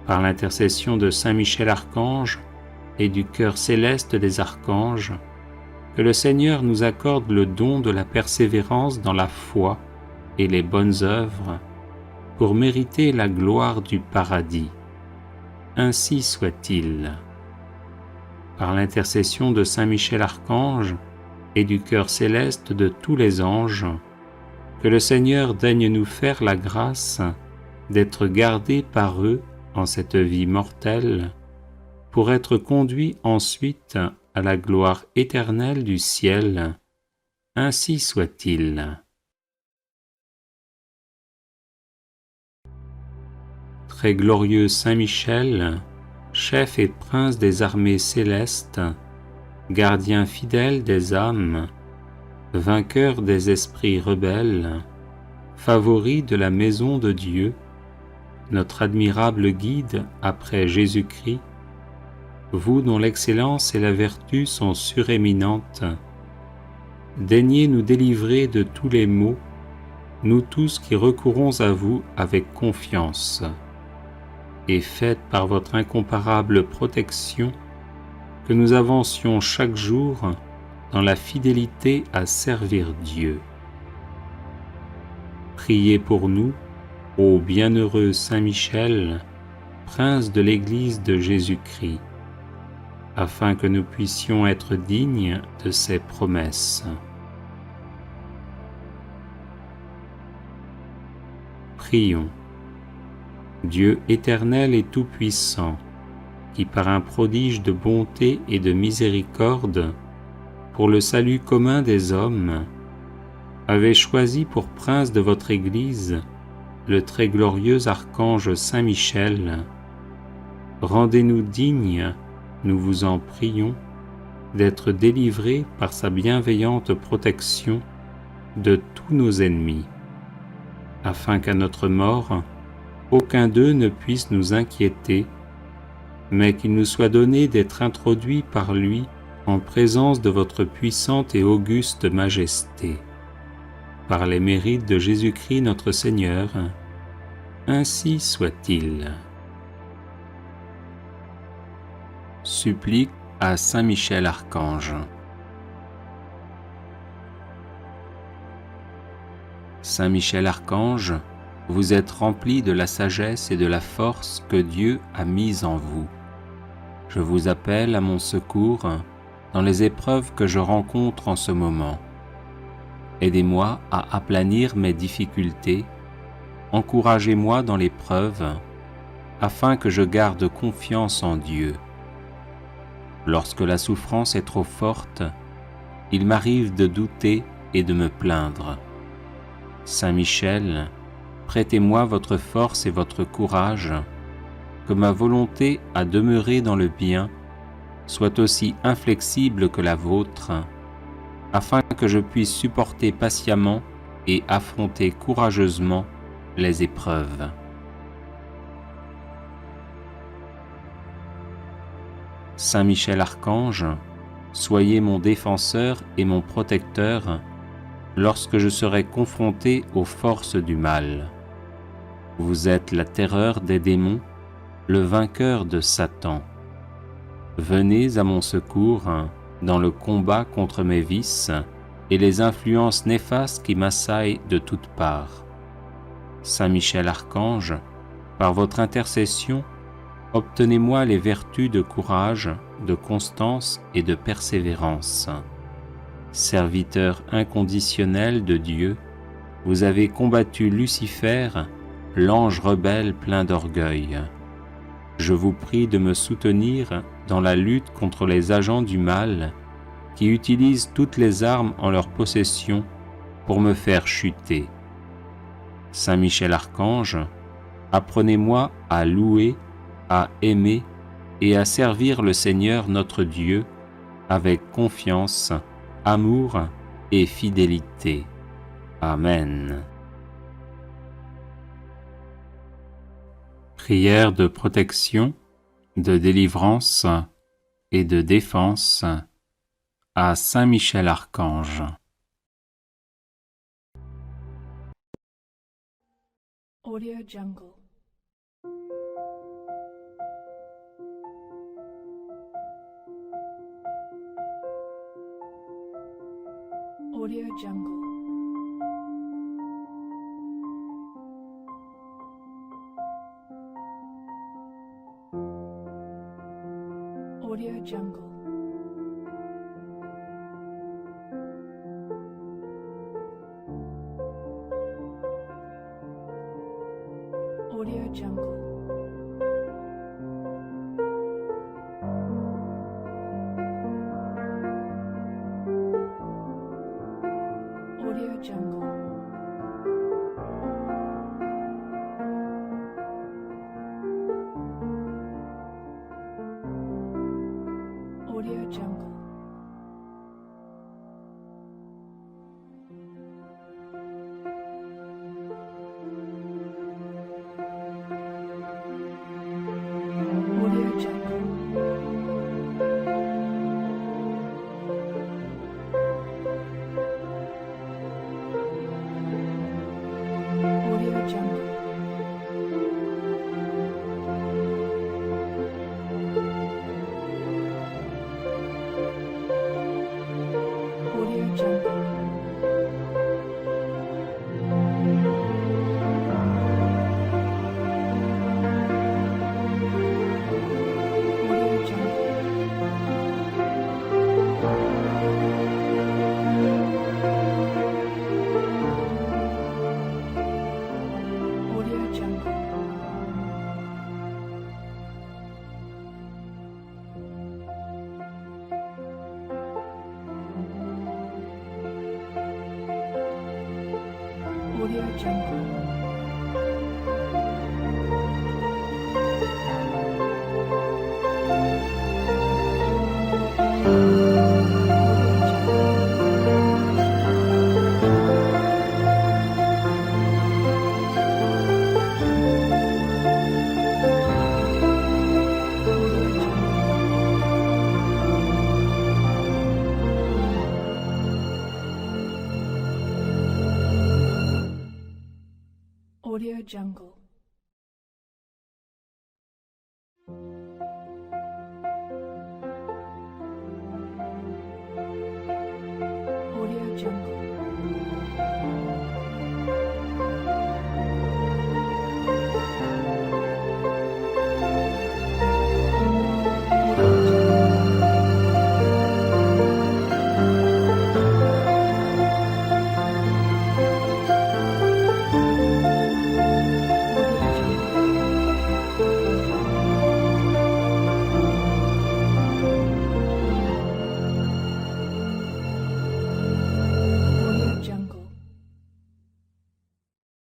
Par l'intercession de Saint Michel Archange et du cœur céleste des archanges, que le Seigneur nous accorde le don de la persévérance dans la foi et les bonnes œuvres, pour mériter la gloire du paradis. Ainsi soit-il. Par l'intercession de Saint Michel Archange et du cœur céleste de tous les anges, que le Seigneur daigne nous faire la grâce d'être gardés par eux en cette vie mortelle, pour être conduits ensuite à la gloire éternelle du ciel. Ainsi soit-il. Très glorieux Saint Michel, chef et prince des armées célestes, gardien fidèle des âmes, vainqueur des esprits rebelles, favori de la maison de Dieu, notre admirable guide après Jésus-Christ, vous dont l'excellence et la vertu sont suréminentes, daignez nous délivrer de tous les maux, nous tous qui recourons à vous avec confiance, et faites par votre incomparable protection que nous avancions chaque jour dans la fidélité à servir Dieu. Priez pour nous, ô bienheureux Saint Michel, prince de l'Église de Jésus-Christ, afin que nous puissions être dignes de ses promesses. Prions. Dieu éternel et tout-puissant, qui par un prodige de bonté et de miséricorde, pour le salut commun des hommes, avez choisi pour prince de votre Église le très glorieux archange Saint Michel, rendez-nous dignes, nous vous en prions, d'être délivrés par sa bienveillante protection de tous nos ennemis, afin qu'à notre mort, aucun d'eux ne puisse nous inquiéter, mais qu'il nous soit donné d'être introduits par lui en présence de votre puissante et auguste majesté. Par les mérites de Jésus-Christ notre Seigneur, ainsi soit-il. Supplique à Saint Michel Archange. Saint Michel Archange, vous êtes rempli de la sagesse et de la force que Dieu a mise en vous. Je vous appelle à mon secours dans les épreuves que je rencontre en ce moment. Aidez-moi à aplanir mes difficultés, encouragez-moi dans l'épreuve, afin que je garde confiance en Dieu. Lorsque la souffrance est trop forte, il m'arrive de douter et de me plaindre. Saint Michel, prêtez-moi votre force et votre courage, que ma volonté à demeurer dans le bien soit aussi inflexible que la vôtre, afin que je puisse supporter patiemment et affronter courageusement les épreuves. Saint Michel Archange, soyez mon défenseur et mon protecteur lorsque je serai confronté aux forces du mal. Vous êtes la terreur des démons, le vainqueur de Satan. Venez à mon secours dans le combat contre mes vices et les influences néfastes qui m'assaillent de toutes parts. Saint Michel Archange, par votre intercession, obtenez-moi les vertus de courage, de constance et de persévérance. Serviteur inconditionnel de Dieu, vous avez combattu Lucifer, l'ange rebelle plein d'orgueil. Je vous prie de me soutenir dans la lutte contre les agents du mal qui utilisent toutes les armes en leur possession pour me faire chuter. Saint Michel Archange, apprenez-moi à louer, à aimer et à servir le Seigneur notre Dieu avec confiance, amour et fidélité. Amen. Prière de protection, de délivrance et de défense à Saint Michel Archange. Audio Jungle. Audio Jungle. Audio Jungle. Audio Jungle. Audio Jungle. Audio Jungle. Audio Jungle. Audio Jungle. Audio Jungle. Audio Jungle. Audio Jungle. Audio Jungle. Audio Jungle. Audio Jungle.